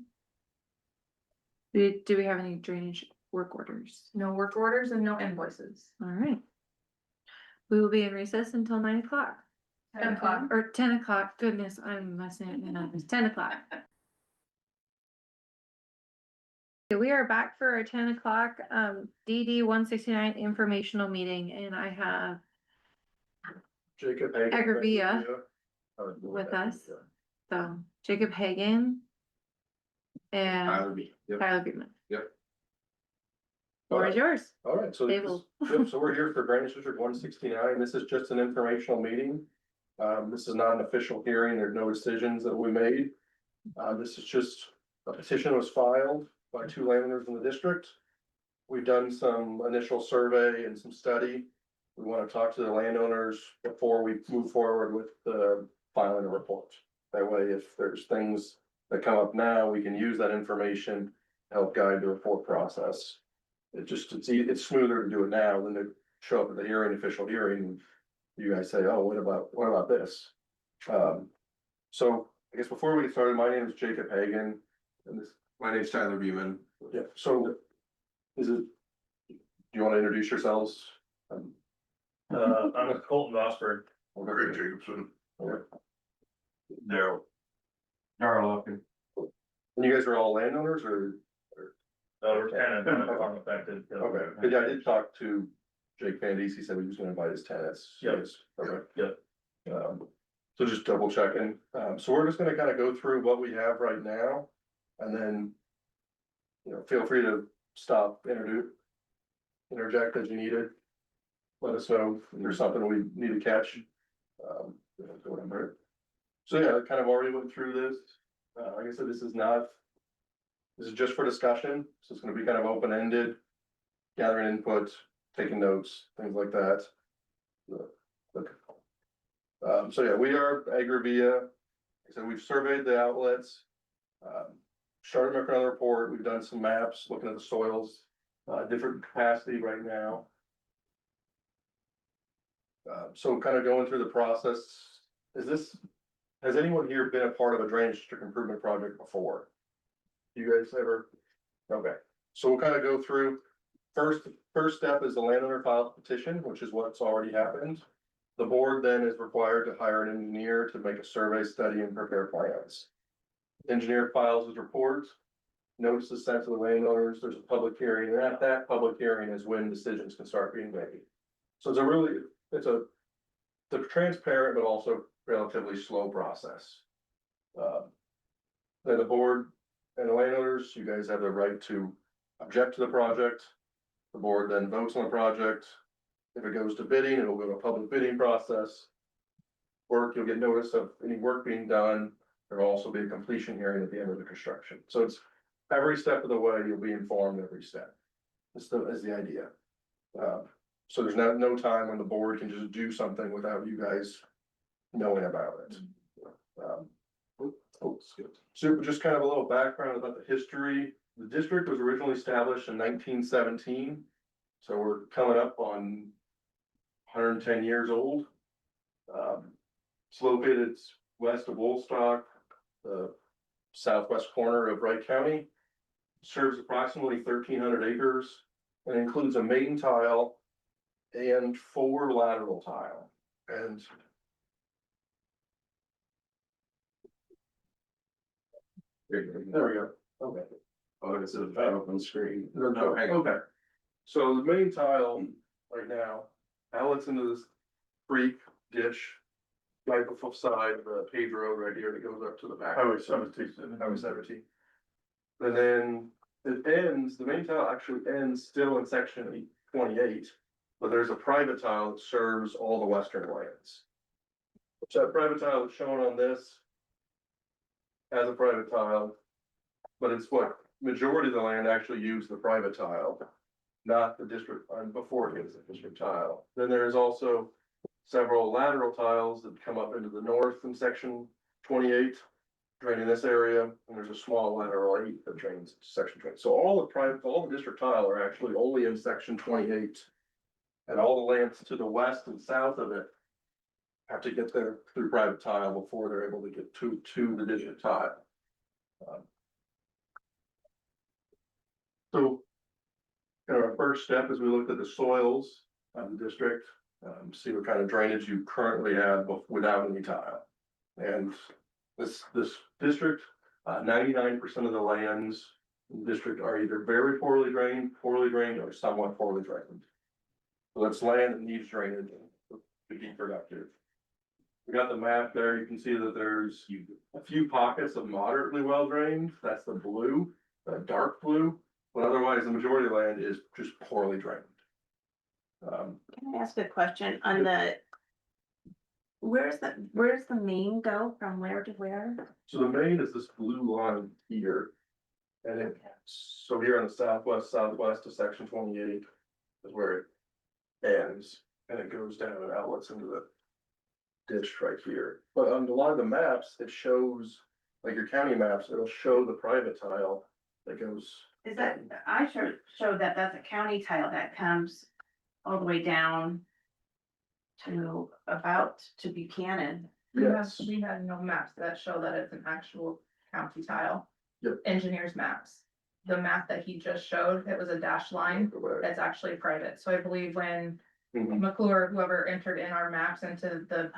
Do we have any drainage work orders? No work orders and no invoices. All right. We will be in recess until 9 o'clock. 10 o'clock. Or 10 o'clock, goodness, I'm messing it up, it's 10 o'clock. Okay, we are back for our 10 o'clock, DD 169 informational meeting, and I have Jacob Agravia with us. So Jacob Hagan and Tyler Goodman. Yep. Floor is yours. All right, so, Stable. yep, so we're here for Drainage District 169. This is just an informational meeting. This is not an official hearing. There's no decisions that we made. This is just a petition was filed by two landowners in the district. We've done some initial survey and some study. We want to talk to the landowners before we move forward with the filing a report. That way, if there's things that come up now, we can use that information to help guide the report process. It's smoother to do it now than to show up at the hearing, official hearing. You guys say, oh, what about this? So I guess before we get started, my name is Jacob Hagan. And this, My name's Tyler Beeman. yeah, so do you want to introduce yourselves? I'm Colton Osborne. Greg Jacobson. Daryl. Darrell Upton. And you guys are all landowners or? We're tenants, I'm affected. Okay, but yeah, I did talk to Jake Van Dees. He said he was gonna invite his tenants. Yep. Okay. Yep. So just double checking. So we're just gonna kind of go through what we have right now and then, feel free to stop, interject as you needed. Let us know if there's something we need to catch. So yeah, I kind of already went through this. Like I said, this is just for discussion, so it's gonna be kind of open-ended, gathering input, taking notes, things like that. So yeah, we are Agravia. Like I said, we've surveyed the outlets. Started working on the report, we've done some maps, looking at the soils different capacity right now. So kind of going through the process, has anyone here been a part of a drainage district improvement project before? You guys ever? Okay, so we'll kind of go through, first step is the landowner files petition, which is what's already happened. The board then is required to hire an engineer to make a survey study and prepare plans. Engineer files his report, notice is sent to the landowners, there's a public hearing, and at that public hearing is when decisions can start being made. So it's a transparent but also relatively slow process. Then the board and the landowners, you guys have the right to object to the project. The board then votes on the project. If it goes to bidding, it'll go to a public bidding process. You'll get notice of any work being done. There will also be a completion hearing at the end of the construction. So it's every step of the way, you'll be informed every step. This is the idea. So there's no time when the board can just do something without you guys knowing about it. So just kind of a little background about the history. The district was originally established in 1917. So we're coming up on 110 years old. It's located west of Woolstock, the southwest corner of Wright County. Serves approximately 1,300 acres and includes a main tile and 4 lateral tile. And there we go. Okay. Oh, it's a open screen. No, hang on. okay. So the main tile right now outlets into this creek ditch right before side of the paved road right here that goes up to the back. Highway 17. Highway 17. And then it ends, the main tile actually ends still in section 28, but there's a private tile that serves all the western lands. So that private tile is shown on this as a private tile, but it's what majority of the land actually use the private tile, not the district, before it gets the district tile. Then there's also several lateral tiles that come up into the north in section 28, draining this area, and there's a small lateral 8 that drains section 20. So all the district tile are actually only in section 28. And all the lands to the west and south of it have to get there through private tile before they're able to get to the district tile. So our first step is we looked at the soils of the district, see what kind of drainage you currently have without any tile. And this district, 99% of the lands in the district are either very poorly drained, or somewhat poorly drained. So that's land that needs drainage to be productive. We got the map there. You can see that there's a few pockets of moderately well drained. That's the blue, the dark blue. But otherwise, the majority of the land is just poorly drained. Can I ask a question on where's the main go from where to where? So the main is this blue line here. And so here on the southwest to section 28 is where it ends. And it goes down and outlets into the ditch right here. But on a lot of the maps, it shows, like your county maps, it'll show the private tile that goes. Is that, I showed that that's a county tile that comes all the way down to Buchanan. Yes. We had no maps that show that it's an actual county tile. Yep. Engineer's maps. The map that he just showed, it was a dashed line, that's actually private. So I believe when Mhm. McClure, whoever entered in our maps into the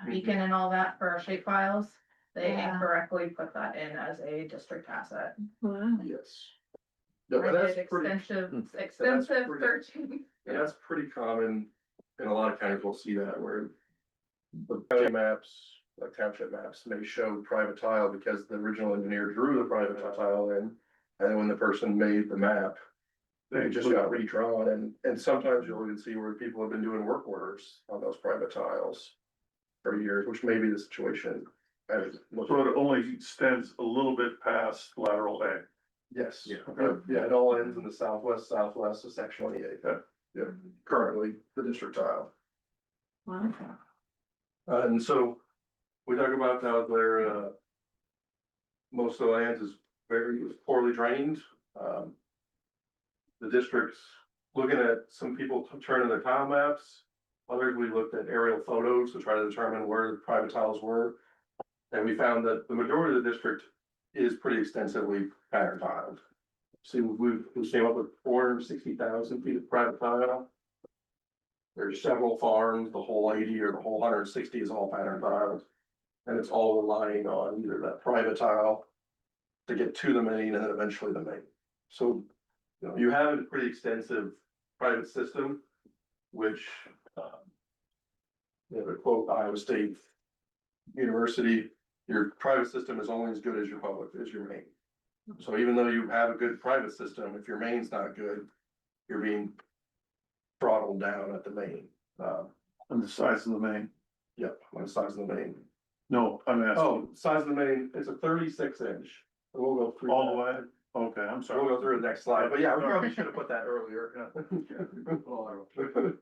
beacon and all that for our shape files, they Yeah. incorrectly put that in as a district asset. Wow. Yes. Yeah, I but that's did pretty, extensive pretty- searching. and that's pretty common. In a lot of counties, we'll see that where the county maps, like township maps, may show private tile because the original engineer drew the private tile in. And then when the person made the map, they just got redrawn, and sometimes you'll even see where people have been doing work orders on those private tiles for years, which may be the situation. So it only extends a little bit past lateral A. Yes, Yeah. yeah, it all ends in the southwest of section 28. Yeah, currently the district tile. Wow. And so we talk about how there, most of the land is very poorly drained. the districts, looking at some people turning their tile maps. Others, we looked at aerial photos to try to determine where the private tiles were. And we found that the majority of the district is pretty extensively pattern tiled. See, we came up with 460,000 feet of private tile. There's several farms, the whole 80 or the whole 160 is all pattern tiled. And it's all relying on either that private tile to get to the main and then eventually the main. So, you know, you have a pretty extensive private system, which, you know, to quote Iowa State University, your private system is only as good as your public, as your main. So even though you have a good private system, if your main's not good, you're being throttled down at the main. And the size of the main. Yep, on the size of the main. No, I'm asking Oh, size of the main, it's a 36 inch. We'll go through. all the that. way. Okay, I'm sorry. We'll go through the next slide, but yeah, we probably should have put that earlier. The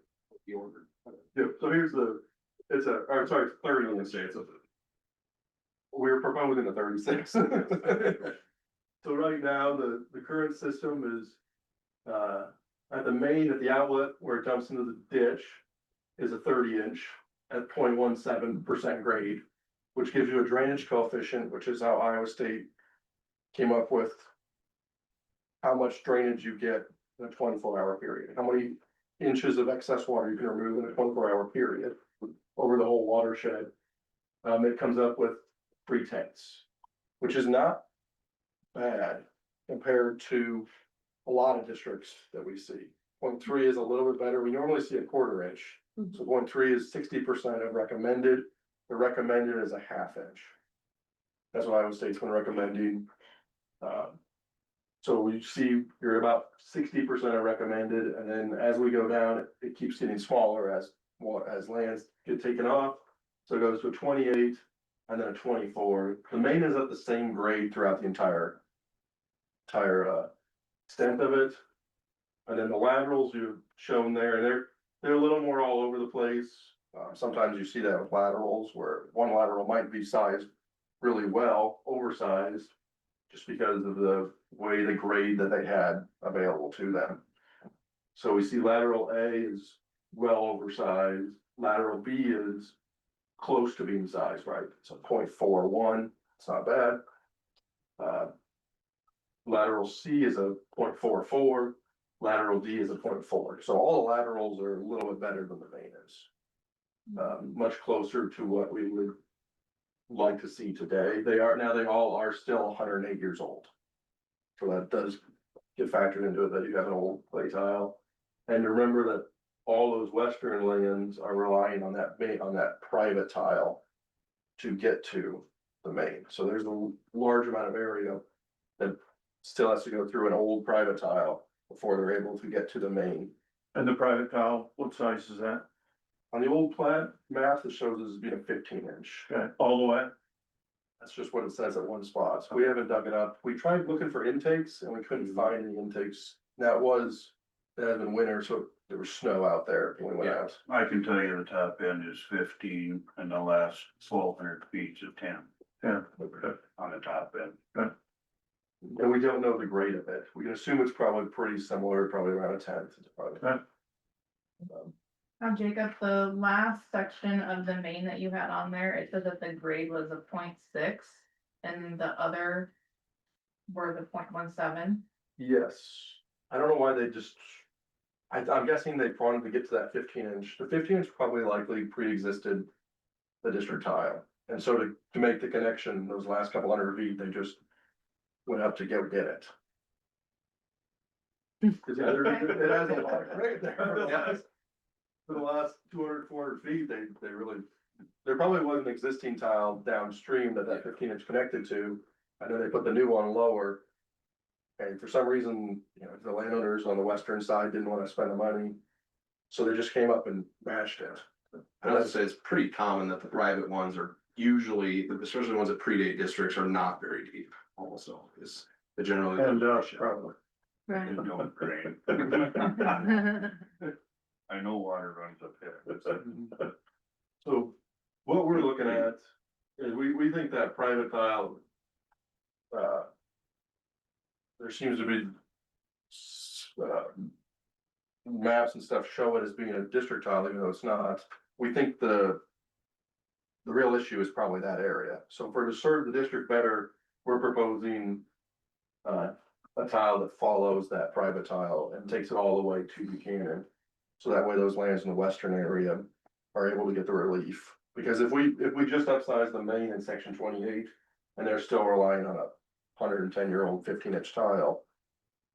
order. Yeah, so here's it's 30 inch. We're proposing a 36. So right now, the current system is, at the main, at the outlet where it dumps into the ditch is a 30 inch at 0.17% grade, which gives you a drainage coefficient, which is how Iowa State came up with how much drainage you get in a 24-hour period, how many inches of excess water you can remove in a 24-hour period over the whole watershed. It comes up with 3/10, which is not bad compared to a lot of districts that we see. 0.3 is a little bit better. We normally see a 1/4 inch. So 0.3 is 60% of recommended. The recommended is a 1/2 inch. That's what Iowa State's been recommending. So we see you're about 60% of recommended, and then as we go down, it keeps getting smaller as lands get taken off. So it goes to a 28 and then a 24. The main is at the same grade throughout the entire extent of it. And then the laterals you've shown there, and they're a little more all over the place. Sometimes you see that with laterals where one lateral might be sized really well, oversized, just because of the way the grade that they had available to them. So we see lateral A is well oversized, lateral B is close to being sized, right? It's a 0.41, it's not bad. Lateral C is a 0.44, lateral D is a 0.4. So all the laterals are a little bit better than the main is. Much closer to what we would like to see today. They all are still 108 years old. So that does get factored into it that you have an old clay tile. And remember that all those western lands are relying on that private tile to get to the main. So there's a large amount of area that still has to go through an old private tile before they're able to get to the main. And the private tile, what size is that? On the old plat map, it shows this as being a 15 inch. Okay, all the way? That's just what it says at one spot. So we haven't dug it up. We tried looking for intakes and we couldn't find any intakes. That had been winter, so there was snow out there when we went out. I can tell you the top end is 15 and the last 1,200 feet is 10 Yeah, okay. on the top end. And we don't know the grade of it. We can assume it's probably pretty similar, probably around a 10th. It's probably. Okay. Jacob, the last section of the main that you had on there, it said that the grade was a 0.6 and the other were the 0.17. Yes, I don't know why they just, I'm guessing they wanted to get to that 15 inch. The 15 inch probably likely pre-existed the district tile. And so to make the connection, those last couple hundred feet, they just went up to get it. Cause yeah, it has a lot of grade there. For the last 200, 400 feet, they really, there probably was an existing tile downstream that 15 inch connected to. I know they put the new one lower. And for some reason, you know, the landowners on the western side didn't want to spend the money. So they just came up and mashed it. I would say it's pretty common that the private ones are usually, especially the ones that predate districts, are not very deep also, is the general. And, probably. Right. It don't drain. I know water runs up here. So what we're looking at is we think that private tile, there seems to be maps and stuff show it as being a district tile, even though it's not. We think the real issue is probably that area. So for to serve the district better, we're proposing a tile that follows that private tile and takes it all the way to Buchanan. So that way those lands in the western area are able to get the relief. Because if we just upsize the main in section 28 and they're still relying on a 110-year-old 15-inch tile,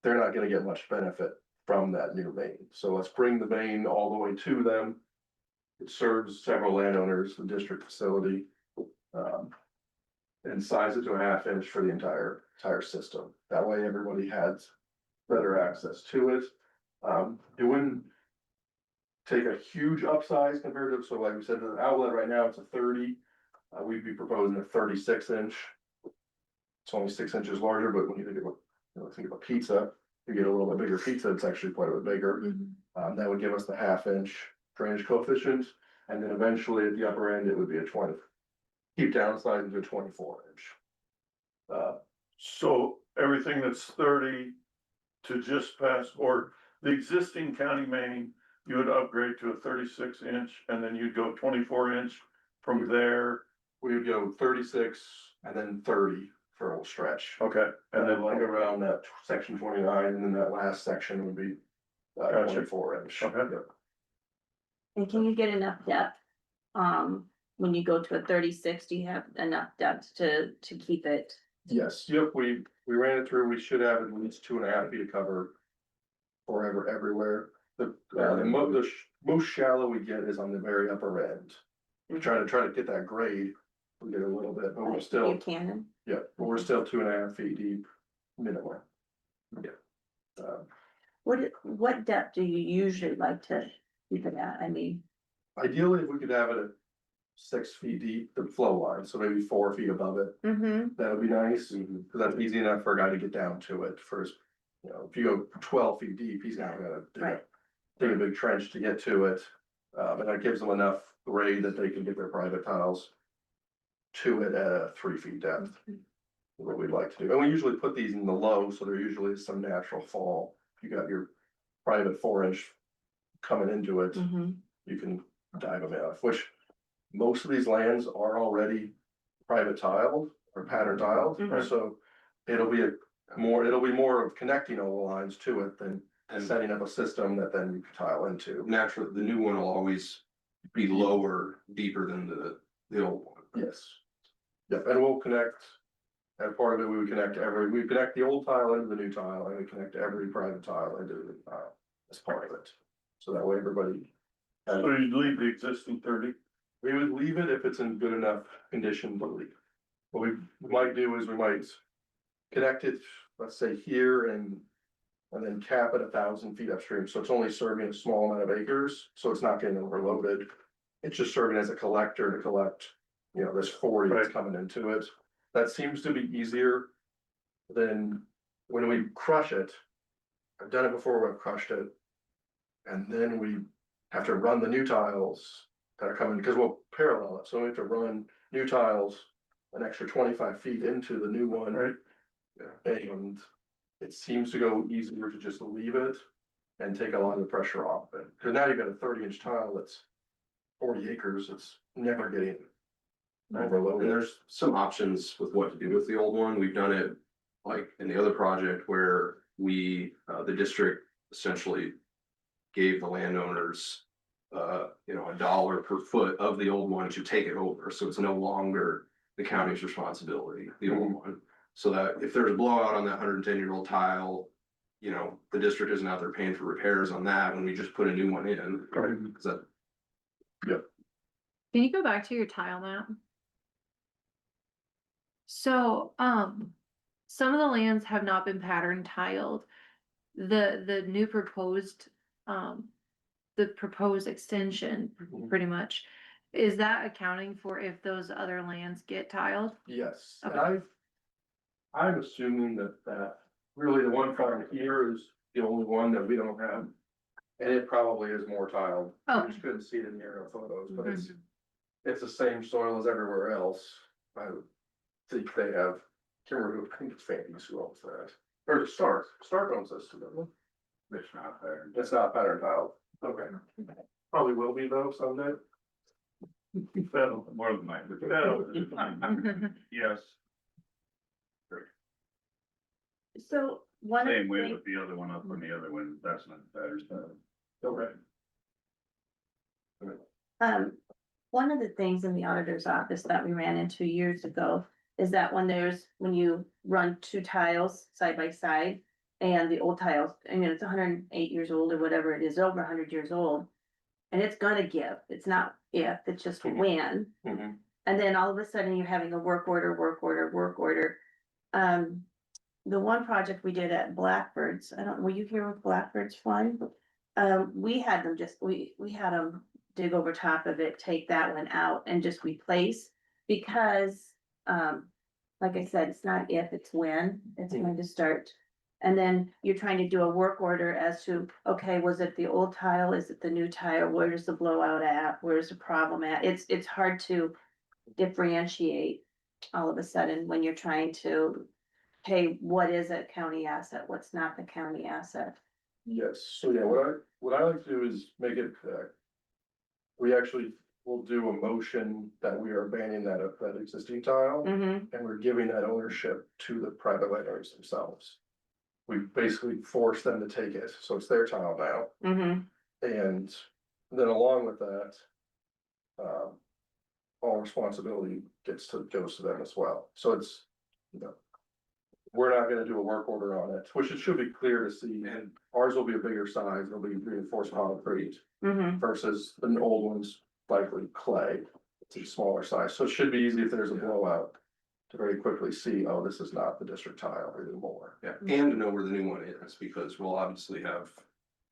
they're not gonna get much benefit from that new main. So let's bring the main all the way to them. It serves several landowners, the district facility. And size it to a 1/2 inch for the entire system. That way everybody has better access to it. It wouldn't take a huge upsize compared to, so like we said, the outlet right now, it's a 30. We'd be proposing a 36-inch. It's only 6 inches larger, but when you think of a pizza, you get a little bit bigger pizza, it's actually quite a bit bigger. That would give us the 1/2 inch drainage coefficient, and then eventually at the upper end, it would be a 20. Keep downsizing to a 24-inch. So everything that's 30 to just past, or the existing county main, you would upgrade to a 36-inch and then you'd go 24-inch from there. We would go 36 and then 30 for a little stretch. Okay, And then like around that section 29, and then that last section would be Gotcha. 24-inch. Okay. And can you get enough depth? When you go to a 36, do you have enough depth to keep it? Yes, yep, we ran it through, we should have at least 2.5 feet of cover forever, everywhere. The most shallow we get is on the very upper end. We try to get that grade, we get a little bit, but we're still, Buchanan? yeah, but we're still 2.5 feet deep minimum. Yeah. What depth do you usually like to keep it at? I mean, Ideally, if we could have it at 6 feet deep, the flow line, so maybe 4 feet above it, that would be nice, because that's easy enough for a guy to get down to it first. You know, if you go 12 feet deep, he's not gonna Right. dig a big trench to get to it. And that gives them enough grade that they can get their private tiles to it at 3 feet depth. What we'd like to do, and we usually put these in the low, so there usually is some natural fall. If you got your private 4-inch coming into it, you can dive them off, which most of these lands are already private tiled or pattern tiled, so it'll be more of connecting all the lines to it than setting up a system that then you can tile into. Naturally, the new one will always be lower, deeper than the old one. Yes. Yep, and we'll connect, and part of it, we connect the old tile into the new tile, and we connect every private tile into the new tile as part of it. So that way everybody. So you'd leave the existing 30? We would leave it if it's in good enough condition to leave. What we might do is we might connect it, let's say here and then cap it 1,000 feet upstream, so it's only serving a small amount of acres, so it's not getting overloaded. It's just serving as a collector to collect, this 40 that's coming into it. That seems to be easier than when we crush it. I've done it before, we've crushed it. And then we have to run the new tiles that are coming, because we'll parallel it, so we have to run new tiles an extra 25 feet into the new one. Right. And it seems to go easier to just leave it and take a lot of the pressure off it, because now you've got a 30-inch tile that's 40 acres, it's never getting And overloaded. there's some options with what to do with the old one. We've done it like in the other project where the district essentially gave the landowners $1 per foot of the old one to take it over. So it's no longer the county's responsibility, the old one. So that if there's a blowout on that 110-year-old tile, the district isn't out there paying for repairs on that when we just put a new one in. Is that Can you go back to your tile map? So, some of the lands have not been pattern tiled. The new proposed, the proposed extension, pretty much, is that accounting for if those other lands get tiled? Yes, and Okay. I'm assuming that really the one farm here is the only one that we don't have. And it probably is more tiled. I Okay. just couldn't see it in the aerial photos, but it's the same soil as everywhere else. I would think they have, I think it's Fanny's who owns that. Or Stark owns this, don't It's not fair. It's not pattern tile. Okay. Probably will be though someday. That'll, more than likely, that'll, yes, So one of Same the way things, with the other one up on the other one, that's not better stuff. Okay. one of the things in the auditor's office that we ran into years ago is that when you run two tiles side by side and the old tiles, I mean, it's 108 years old or whatever it is, over 100 years old. And it's gonna give, it's not if, it's just when. Mhm. And then all of a sudden you're having a work order. The one project we did at Blackbirds, I don't, were you here with Blackbirds Fund? We had them we had them dig over top of it, take that one out and just replace. Because, like I said, it's not if, it's when, it's going to start. And then you're trying to do a work order as to, okay, was it the old tile? Is it the new tile? Where's the blowout at? Where's the problem at? It's hard to differentiate all of a sudden when you're trying to pay what is a county asset, what's not the county asset. Yes, so yeah, what I like to do is make it, we actually will do a motion that we are banning that existing tile. Mm-hmm, And we're giving that ownership to the private landowners themselves. We basically force them to take it, so it's their tile now, mm-hmm, and then along with that. All responsibility goes to them as well, so it's, you know. We're not gonna do a work order on it, which it should be clear to see, and ours will be a bigger size, it'll be reinforced concrete mm-hmm. versus an old one's likely clay. It's a smaller size, so it should be easy if there's a blowout. To very quickly see, oh, this is not the district tile anymore. Yeah, and to know where the new one is, because we'll obviously have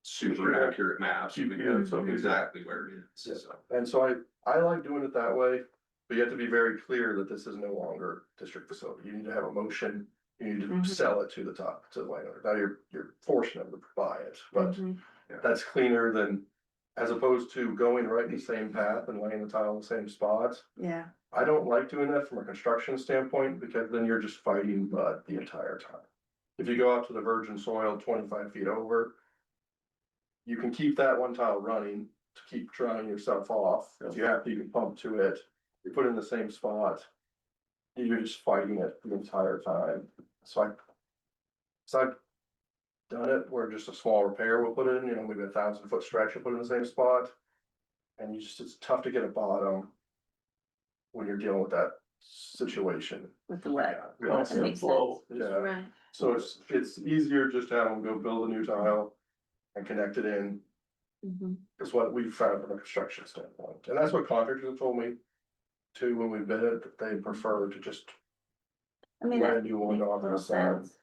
super accurate maps. We Yeah, so- know exactly where it is, Yeah. so. And so I like doing it that way, but you have to be very clear that this is no longer district facility. You need to have a motion. You need to Mhm. sell it to the landowner. Now you're forcing them to buy it, but Mhm. that's cleaner than. As opposed to going right in the same path and laying the tile in the same spot. Yeah, I don't like doing that from a construction standpoint, because then you're just fighting mud the entire time. If you go out to the virgin soil 25 feet over. You can keep that one tile running to keep drying yourself off. If you have to, you can pump to it. You put it in the same spot. You're just fighting it the entire time. So I've done it where just a small repair will put it in, maybe 1,000-foot stretch will put it in the same spot. And it's tough to get a bottom. When you're dealing with that situation. with the wet. Yeah, That makes sense. Yeah, Right. so it's easier just to have them go build a new tile and connect it in, Mhm. is what we've found from a construction standpoint. And that's what contractors have told me too, when we bid it, that they prefer to just I mean, let that a new one makes off total the side. sense.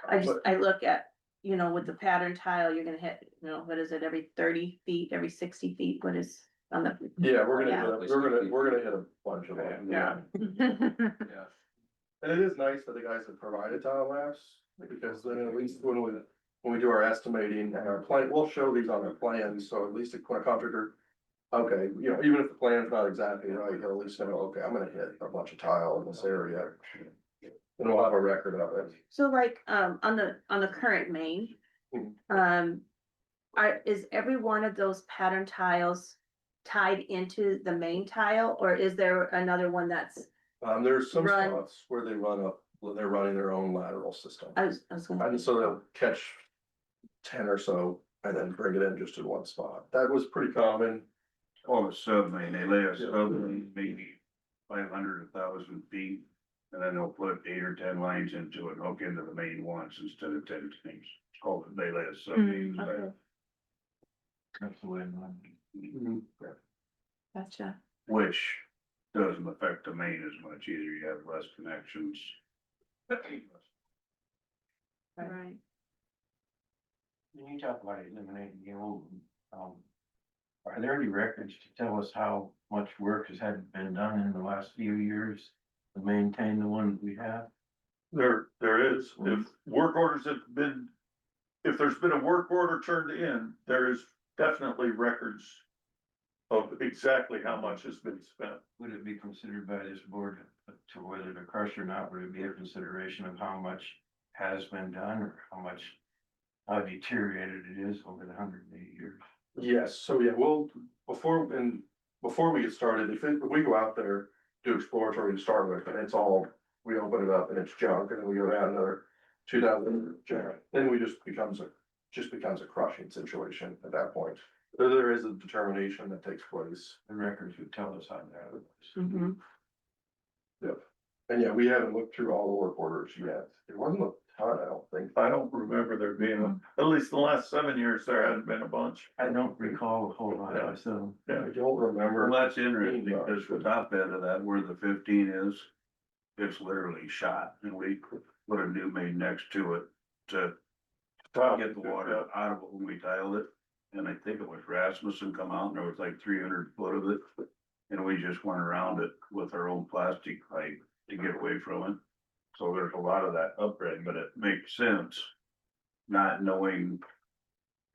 I look at, with the pattern tile, you're gonna hit, what is it, every 30 feet, every 60 feet, what is on the? Yeah, we're Yeah. gonna hit a bunch of them, yeah. Yeah. And it is nice that the guys have provided tile maps, because then at least when we do our estimating and our plan, we'll show these on our plans, so at least when a contractor. Okay, even if the plan's not exactly right, he'll at least know, okay, I'm gonna hit a bunch of tile in this area. And we'll have a record of it. So like, on the current main, Mhm. is every one of those pattern tiles tied into the main tile, or is there another one that's, There's some Run. spots where they're running their own lateral system. I was gonna. And so they'll catch 10 or so and then bring it in just in one spot. That was pretty common. Oh, a sub main, they lay a sub main, maybe 500, 1,000 feet. And then they'll put 8 or 10 lines into it, and hook into the main once instead of 10 things. It's called, they lay a sub main. Okay, That's the way I'm. gotcha. Which doesn't affect the main as much either, you have less connections. Right. When you talk about eliminating the old, are there any records to tell us how much work has had been done in the last few years to maintain the one we have? There is, if work orders have been, if there's been a work order turned in, there is definitely records. Of exactly how much has been spent. Would it be considered by this board to whether to crush or not? Would it be a consideration of how much has been done or how much how deteriorated it is over the 180 years. Yes, so yeah, before we get started, if we go out there, do exploratory to start with, and it's all, we open it up and it's junk, and then we go down another 2,000 junk, then we just becomes a crushing situation at that point. There is a determination that takes place. The records would tell us how that was. Mhm. Yep. And yeah, we haven't looked through all the work orders yet. It wasn't a ton, I don't think. I don't remember there being, at least the last 7 years, there hadn't been a bunch. I don't recall a whole lot, so. I don't remember. Well, that's interesting, because the top end of that, where the 15 is, it's literally shot, and we put a new main next to it to get the water out of it when we tiled it. And I think it was Rasmussen come out, and there was like 300 foot of it, and we just went around it with our own plastic pipe to get away from it. So there's a lot of that upgrade, but it makes sense, not knowing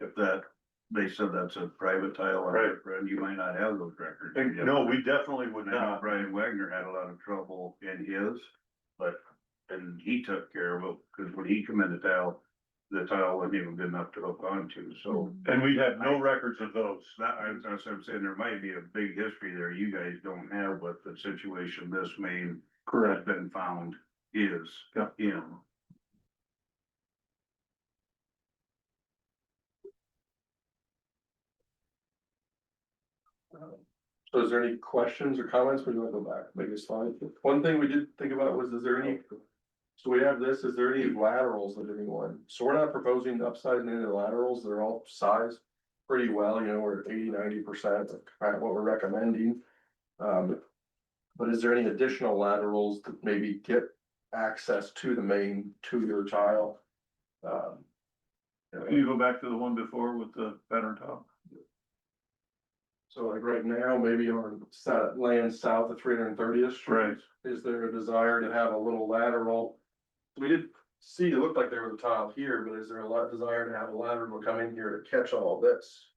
if that, they said that's a private tile, Right. and you might not have those records. No, we definitely would And I know not. Brian Wagner had a lot of trouble in his, and he took care of it, cause when he come in to tile, the tile wasn't even good enough to hook onto, so. And we have no records of those. That's what I'm saying, there might be a big history there you guys don't have, but the situation this main has been found is, Yeah. you know. So is there any questions or comments? Or do you want to go back, make a slide? One thing we did think about was, is there any, so we have this, is there any laterals that anyone, so we're not proposing upsizing any of the laterals, they're all sized pretty well, you know, we're at 80-90% of kind of what we're recommending. But is there any additional laterals that maybe get access to the main, to your tile? Can you go back to the one before with the pattern top? So like right now, maybe on land south of 330th Street. Right. Is there a desire to have a little lateral? We did see, it looked like there was a tile here, but is there a lot of desire to have a lateral come in here to catch all this?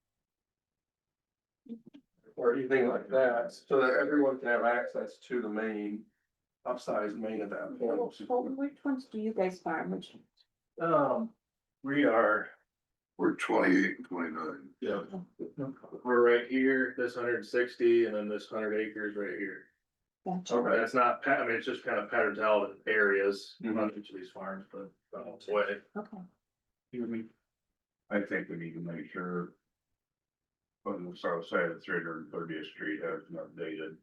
Or anything like that, so that everyone can have access to the main, upsized main at that point. Well, which ones do you guys farm, which? We're 28 and 29. Yeah. We're right here, this 160, and then this 100 acres right here. Gotcha. Okay, it's not, I mean, it's just kind of patterns out in areas on each of these farms, but way. Okay. I think we need to make sure. On the south side of 330th Street has been updated.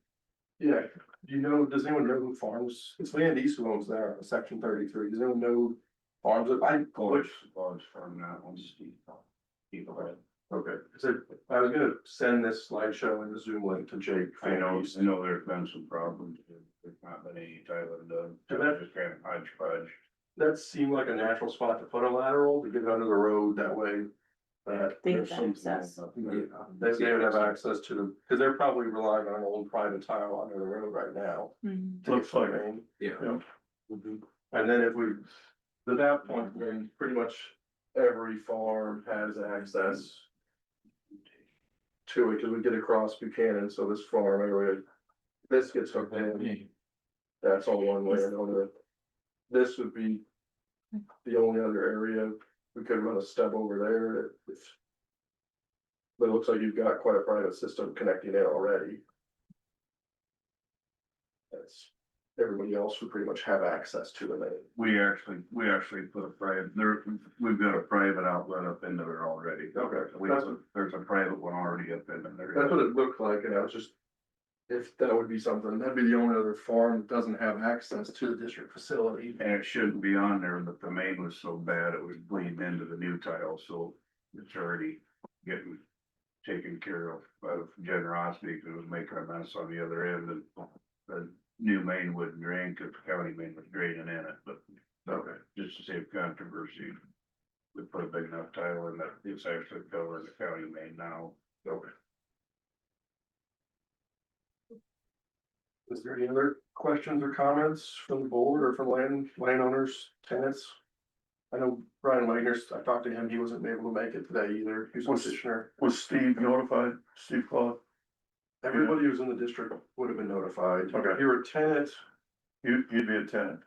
Yeah, do you know, does anyone know who farms, it's Land East who owns there, section 33, does anyone know farms that Which was from that one, Steve. Okay, so I was gonna send this slideshow in the Zoom link to Jake. I know there's been some problems, there's not been any tiling done, So that- just kind of hodgepodge. That seemed like a natural spot to put a lateral to get under the road that way. That They there's have some, access. they would have access to them, cause they're probably relying on an old private tile under the road right now. Mhm. to Looks get like the it. main. Yeah. And then if we, at that point, then pretty much every farm has access to it, cause we get across Buchanan, so this farm area, this gets hooked in, that's all one way and over. This would be the only other area, we could run a stub over there if. But it looks like you've got quite a private system connecting in already. That's, everybody else would pretty much have access to the main. We actually put a private, we've got a private outlet up into there already. Okay. There's a private one already up in there. That's what it looked like, and I was just, if that would be something, that'd be the only other farm that doesn't have access to the district facility. And it shouldn't be on there, but the main was so bad, it was bleeding into the new tile, so it's already getting taken care of out of generosity, because it was making a mess on the other end, and the new main wouldn't drain, because the county main was draining in it, but okay, just to save controversy, we put a big enough tile in that it's actually covering the county main now. Okay. Is there any other questions or comments from the board or from landowners, tenants? I know Brian Wagner, I talked to him, he wasn't able to make it today either, he's a petitioner. Was Steve notified? Steve Claude? Everybody who's in the district would have been notified. Okay. If you were a tenant, You'd be a tenant.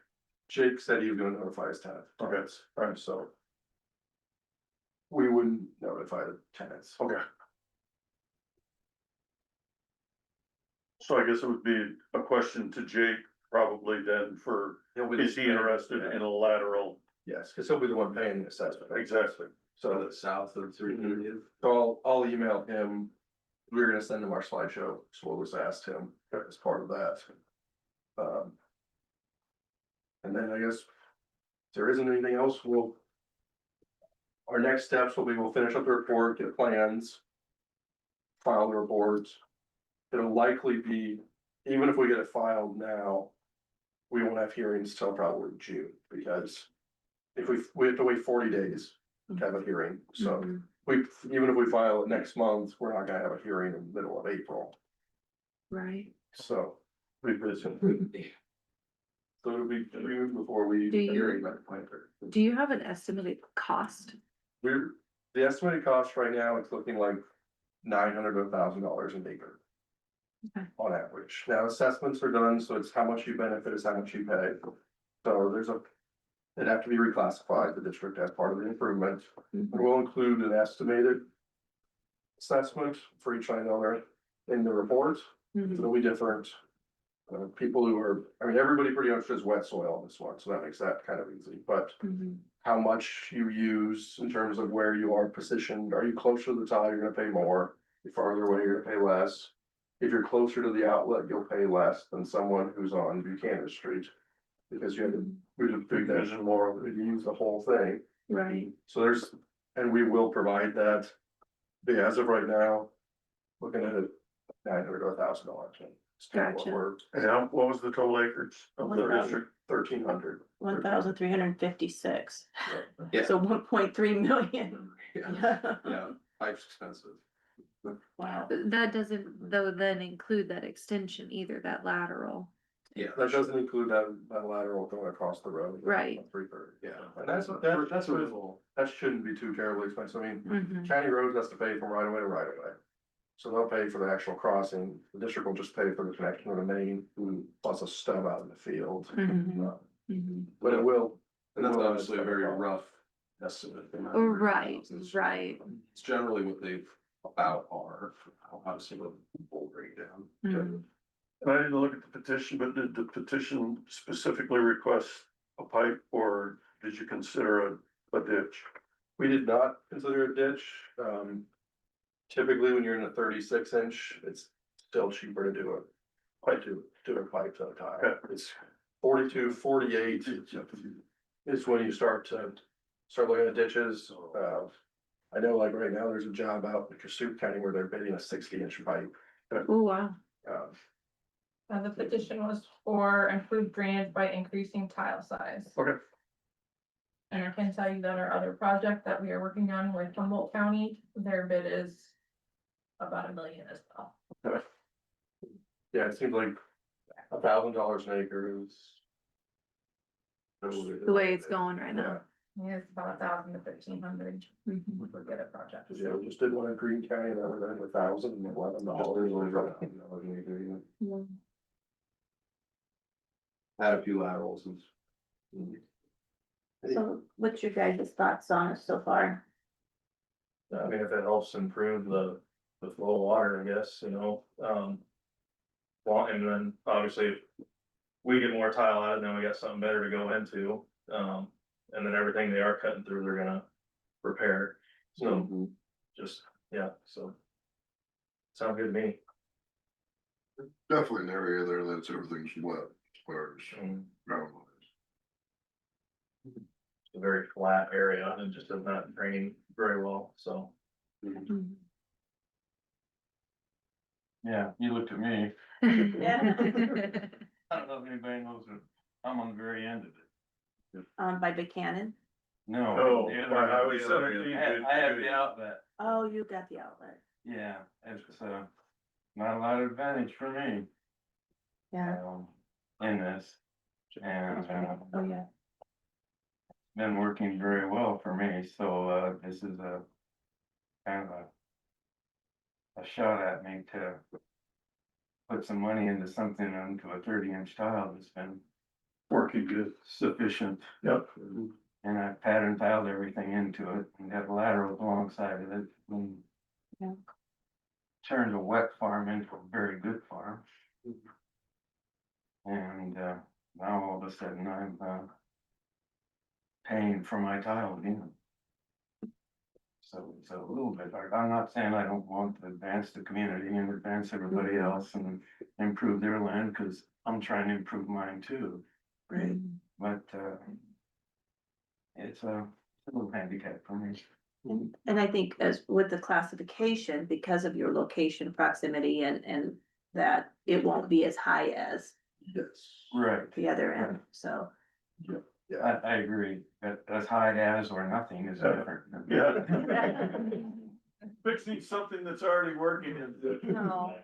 Jake said he was gonna notify his tenant. Okay. Alright, so. we wouldn't notify the tenants. Okay. So I guess it would be a question to Jake probably then for, is he interested in a lateral? Yes, because he'll be the one paying the assessment. Exactly. So the south of 300. So I'll email him. We're gonna send him our slideshow, so we'll just ask him as part of that. And then I guess if there isn't anything else, our next steps will be, we'll finish up the report, get plans, file the reports. It'll likely be, even if we get it filed now, we won't have hearings till probably June, because if we have to wait 40 days to have a hearing, so even if we file it next month, we're not gonna have a hearing in the middle of April, Right. so. We visit. So it'll be June before we. Do you- hearing by the 23rd. Do you have an estimated cost? The estimated cost right now, it's looking like $900 to $1,000 an acre. Okay. On average. Now assessments are done, so it's how much you benefit is how much you pay. So it'd have to be reclassified, the district as part of the improvement. And we'll include an estimated assessment for each landowner in the report. It'll be different. People who are, I mean, everybody pretty much does wet soil on this one, so that makes that kind of easy, but how much you use in terms of where you are positioned, are you closer to the tile, you're gonna pay more. If you're farther away, you're gonna pay less. If you're closer to the outlet, you'll pay less than someone who's on Buchanan Street. Because you have to, we have big vision more, you use the whole thing. Right. So and we will provide that. But as of right now, looking at it, $900 to $1,000. Gotcha. And what was the total acres of the district? 1,300. 1,356. Yeah. So 1.3 million. Yeah, life's expensive. Wow. That doesn't though then include that extension either, that lateral. Yeah, That doesn't include that lateral going across the road. Right. 330. yeah. And that's reasonable. That shouldn't be too terribly expensive. I mean, Mhm. county roads has to pay from right of way to right of way. So they'll pay for the actual crossing. The district will just pay for the connection with the main, plus a stub out in the field. But it will. And that's obviously a very rough estimate. Right, right. It's generally what they've about are, obviously with full breakdown. Mhm. And I didn't look at the petition, but did the petition specifically request a pipe or did you consider a ditch? We did not consider a ditch. Typically, when you're in a 36-inch, it's still cheaper to do a pipe to a pipe to a tile. Okay. It's 42, 48 is when you start looking at ditches. I know like right now, there's a job out in Cassup County where they're bidding a 60-inch pipe. Oh, wow. The petition was for improved drainage by increasing tile size. Okay. And I can tell you that our other project that we are working on with Humboldt County, their bid is about $1 million as well. Yeah, it seems like $1,000 an acre is. The way it's going right now. Yeah, it's about 1,000 to 1,500 Mhm. for get a project. Yeah, we just did one in Green County, that was $1,011. Yeah. Had a few laterals and. So what's your guys' thoughts on it so far? I mean, if it helps improve the flow of water, I guess, well, and then obviously. If we get more tile out, then we got something better to go into, and then everything they are cutting through, they're gonna repair, so. Just, yeah, so. Sound good to me. Definitely an area there that's everything's wet, whereas ground It's a very flat area and just does not drain very well, so. Mhm. Yeah, you looked at me. Yeah. I don't know if anybody knows that I'm on the very end of it. By Buchanan? No. Oh, the other by end. Highway 17. I have the outlet. Oh, you got the outlet. Yeah, it's not a lot of advantage for me, Yeah. in this. And, Oh, yeah. been working very well for me, so, this is a kind of a shot at me to put some money into something into a 30-inch tile that's been Working good. sufficient. Yep. And I pattern tiled everything into it and got laterals alongside of it. And Yeah. turned a wet farm into a very good farm. And, now all of a sudden I'm, paying for my tile again. So it's a little bit hard. I'm not saying I don't want to advance the community and advance everybody else and improve their land, cause I'm trying to improve mine too. Right. But, it's a little handicap for me. And I think as with the classification, because of your location proximity and that it won't be as high as Yes. Right. the other end, so. I agree, that as high as or nothing is Yeah. different. Yeah. Fixing something that's already working is No.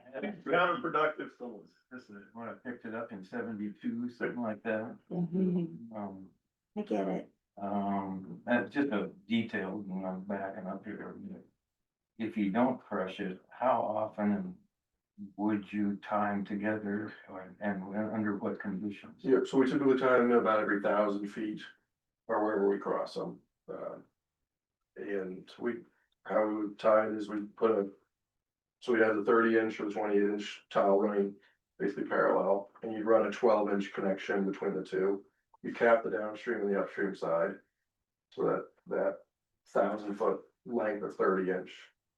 counterproductive. This is when I picked it up in 72, something like that. I get it. That's just a detail, and I'm backing up here. If you don't crush it, how often would you time together and under what conditions? Yeah, so we typically time them about every 1,000 feet or wherever we cross them. And how we would tie it is we so we have the 30-inch or the 20-inch tile running basically parallel, and you'd run a 12-inch connection between the two. You cap the downstream and the upstream side. So that 1,000-foot length of 30-inch,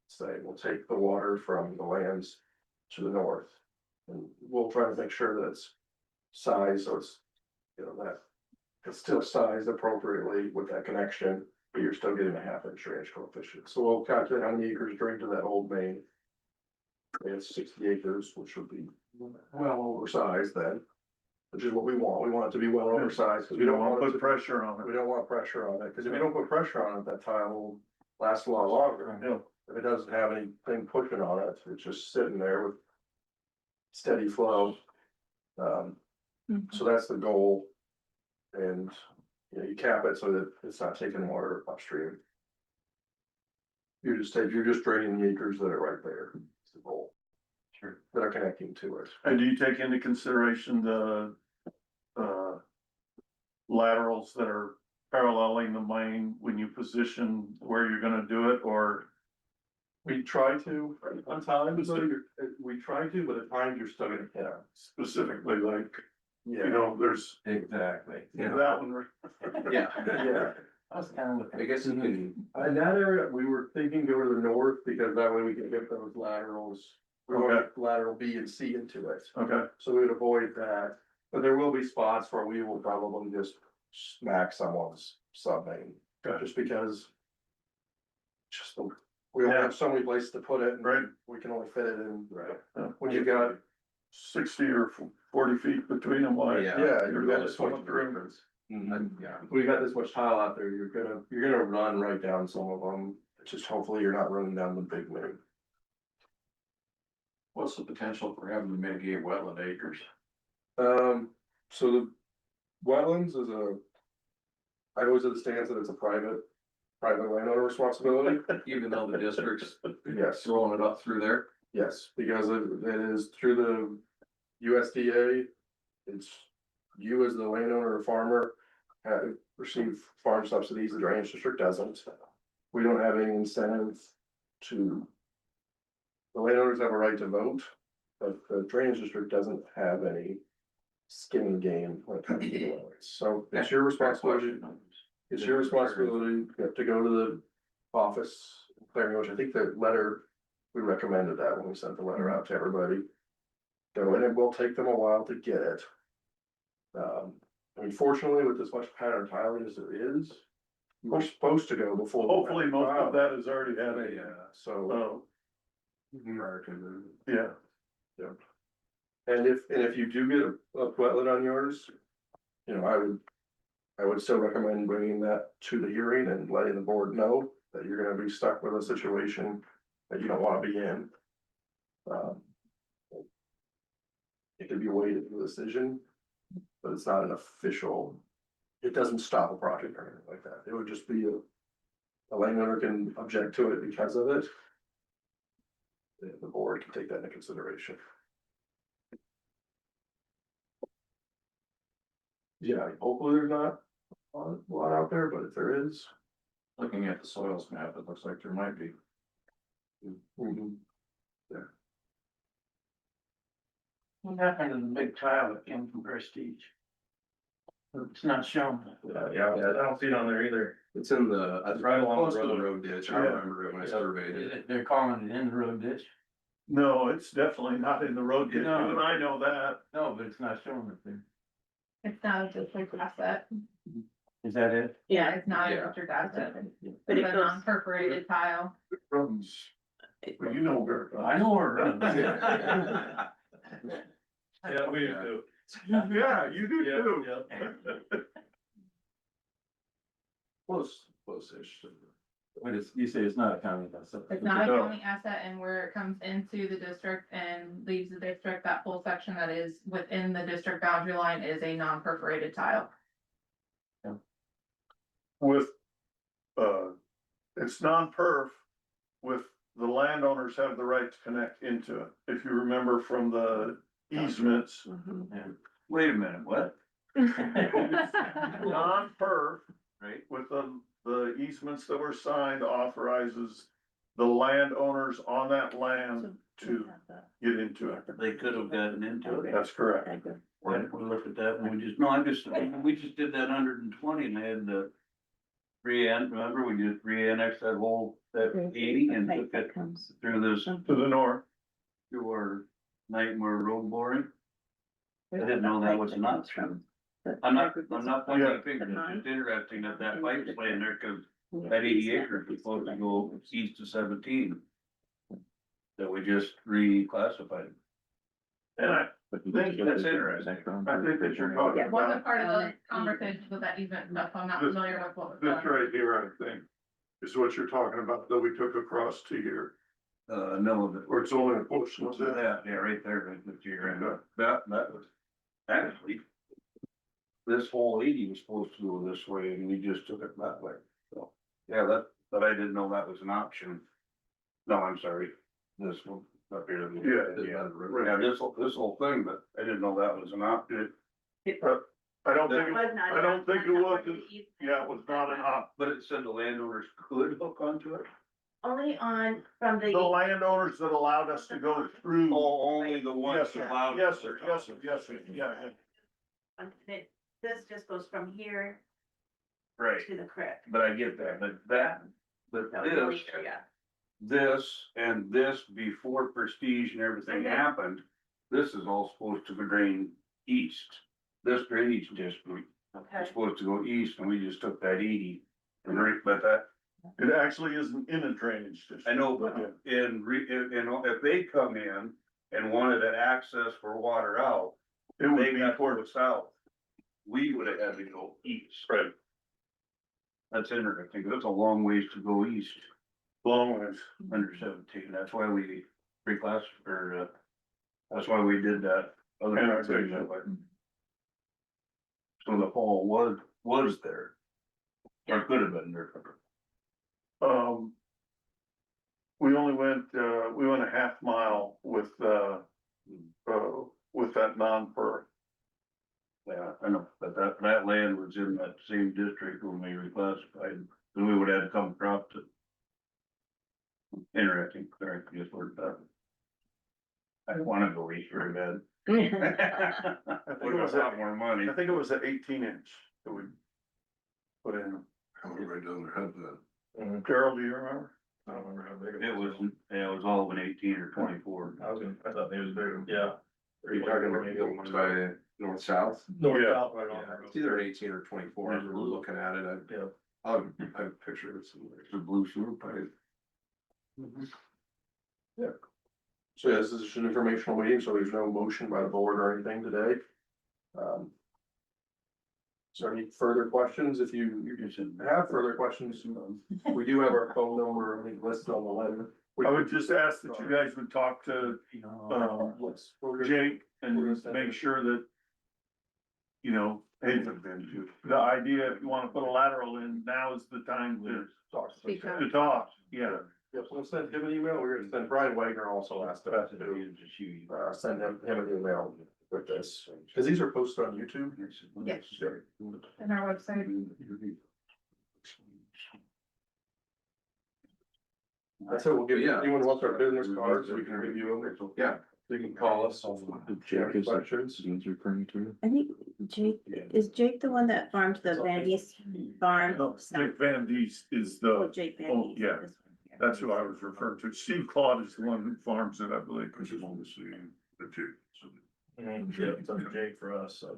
say, will take the water from the lands to the north. And we'll try to make sure that it's sized, so it's, that it's still sized appropriately with that connection, but you're still getting a 1/2 inch drainage coefficient. So we'll calculate how many acres drain to that old main. It's 60 acres, which would be well oversized then, which is what we want. We want it to be well oversized, because we don't want to put pressure on we it. don't want pressure on it, because if you don't put pressure on it, that tile will last a lot longer. Yeah. If it doesn't have anything pushing on it, it's just sitting there with steady flow. So that's the goal. And, you cap it so that it's not taking water upstream. You're just draining the acres that are right there. It's the goal. Sure. That are connecting to it. And do you take into consideration the laterals that are paralleling the main when you position where you're gonna do it, or? We try to, on times, we try to, but at times you're still gonna hit them. Specifically, like, Yeah. there's Exactly. that one. Yeah. Yeah. I was kind of. I guess you can, In that area, we were thinking go to the north, because that way we can get those laterals. We want lateral B and C into it, Okay, so we would avoid that, but there will be spots where we will probably just smack someone's sub main. Just because. We only have so many places to put it, and right, we can only fit it in, Yeah. when you got, 60 or 40 feet between them, why? Yeah. yeah, You're you got going this much to room. difference. yeah, We got this much tile out there, you're gonna run right down some of them, it's just hopefully you're not running down the big main. What's the potential for having to mitigate wetland acres? So the wetlands is I always have the stance that it's a private landowner responsibility. Even though the district's Yes, throwing it up through there? yes, because it is through the USDA. It's you as the landowner or farmer receive farm subsidies, the drainage district doesn't. We don't have any incentive to. The landowners have a right to vote, but the drainage district doesn't have any skin in the game when it comes to the wetlands. So it's your responsibility. It's your responsibility to go to the office, clearing, which I think the letter, we recommended that when we sent the letter out to everybody. Go in, it will take them a while to get it. I mean, fortunately, with as much pattern tiling as there is, we're supposed to go before. Hopefully, most of that has already happened. Yeah, so. Prior to the. Yeah, And if you do get a wetland on yours, I would still recommend bringing that to the hearing and letting the board know that you're gonna be stuck with a situation that you don't wanna be in. It could be weighted in the decision, but it's not an official, it doesn't stop a project or anything like that. It would just be a landowner can object to it because of it. The board can take that into consideration. Yeah, hopefully there's not, a lot out there, but if there is. Looking at the soils map, it looks like there might be. What happened to the big tile that came from Prestige? It's not shown. Yeah, I don't see it on there either. It's in the, It's right along the close to the road. road ditch. I Yeah. remember it when I surveyed it. They're calling it in the road ditch? No, it's definitely not in the road, ditch. You No. and I know that. No, but it's not showing up there. It's not a district asset. Is that it? Yeah, it's not a Yeah. district asset. But it It's a goes- non-perforated tile. It runs, well, you know where. it runs. I know where it is. Yeah, we do. Yeah, you do too. Close-ish. But it's, you say it's not a county asset. It's not a No. county asset, and where it comes into the district and leaves the district, that whole section that is within the district boundary line is a non-perforated tile. With, it's non-perf, with the landowners have the right to connect into it. If you remember from the easements, Wait a minute, what? non-perf, Right. with the easements that were signed authorizes the landowners on that land to get into it. They could have gotten into it. That's correct. Why didn't we look at that when we just, no, we just did that 120 and had the. Remember, we just re-annexed that whole, that 80 and took it through this, To the north. through our Nightmare road boring. I didn't know that was an option. I'm not pointing Yeah. a finger, it's just interesting that that pipe's laying there, cause that 80 acres is supposed to go east to 17. That we just reclassified. And I think That's interesting. I think that you're talking Yeah, wasn't about part of the conversation with that easement stuff, so I'm not This- familiar with what was this done. right here, I think, is what you're talking about, that we took across to here, No, that, or it's only a portion of that. yeah, right there, right this year, and that was, actually. This whole 80 was supposed to go this way, and we just took it that way, so, yeah, but I didn't know that was an option. No, I'm sorry, this one up here. Yeah, Yeah, this whole thing, but I didn't know that was an option. I don't think, I don't think it was, yeah, it was not an op. But it said the landowners could hook onto it? Only on, from The the, landowners that allowed us to go through. Oh, only the ones Yes, sir, allowed. yes, sir, yes, sir, yes, sir, yeah, this just goes from here Right, to the creek. but I get that, but That was only this. here, yeah. This and this before Prestige and everything Okay. happened, this is all supposed to drain east. This drainage district Okay. is supposed to go east and we just took that 80. And right, but that, it actually isn't in a drainage district. I know, but if they come in and wanted an access for water out, It would they be got to toward, go south. We would have had to go east. right, That's interesting, 'cause it's a long ways to go east. long ways. Under 17, that's why we reclassified, or, that's why we did that. Other annexation that way. So the hole was there. Or could have been there. We only went, we went a half mile with that non-per. Yeah, I know, but that land was in that same district when we reclassified, so we would have to come across it. Interesting, sorry, just worked out. I don't wanna go east very bad. I think We it got was a lot more money. I think it was an 18-inch that we put in. Right down their head then. Carol, do you remember? I don't remember how big It was, yeah, it was all in 18 or 24. I thought they was big, yeah. Are you talking about maybe one By north-south. north, Yeah. south, right on Yeah, the road? it's either 18 or 24, as we're looking at it, Yeah. I'll have a picture of it somewhere. It's a blue sewer pipe. So yeah, this is just an informational meeting, so there's no motion by the board or anything today. Is there any further questions? If you have further questions, we do have our phone number, I think, listed on the letter. I would just ask that you guys would talk to Jake and make sure that, you know, hey, the idea, if you wanna put a lateral in, now is the time Speak up. to talk, yeah. Yep, we'll send him an email. We're gonna send Brian Wagner also asked us to send him an email. with this, cause these are posted on YouTube. Yes. Sure. And our website. That's it, we'll give, Yeah. anyone wants our business cards, we can review them. Yeah. You can call us. if you have any questions. I think Jake, is Jake the one that farmed the Van Dees farm? No, Nick Van Dees is Oh, the, Jake Van oh, Dees. yeah. this one here. that's who I was referring to. Steve Claude is the one who farms it, I believe. I just want to see the two. Yeah, it's up to Jake for us, so.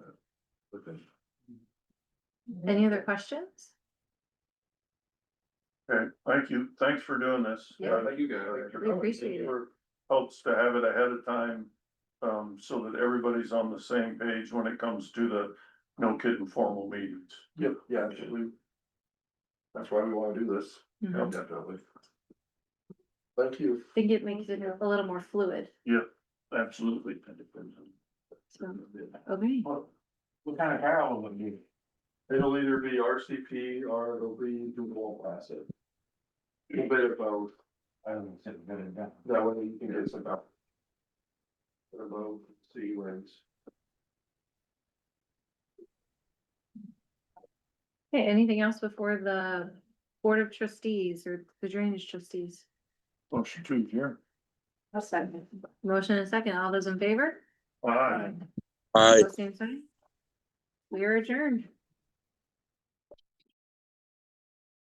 Any other questions? Okay, thank you. Thanks for doing this. Yeah. Thank you guys. We appreciate it. Helps to have it ahead of time, so that everybody's on the same page when it comes to the no kidding formal meetings. Yep, yeah, absolutely. That's why we wanna do this. Mhm. Definitely. Thank you. I think it makes it a little more fluid, Absolutely. so, okay. What kind of barrel would it be? It'll either be RCP or it'll be dual acid. A bit of both, I don't know, it's better than that. that way you can get some out. Bit of both, sea wings. Okay, anything else before the Board of Trustees or the Drainage Trustees? Motion to adjourn. I'll second. Motion and second, all those in favor? Aye. Aye. Opposed, same sign. We are adjourned.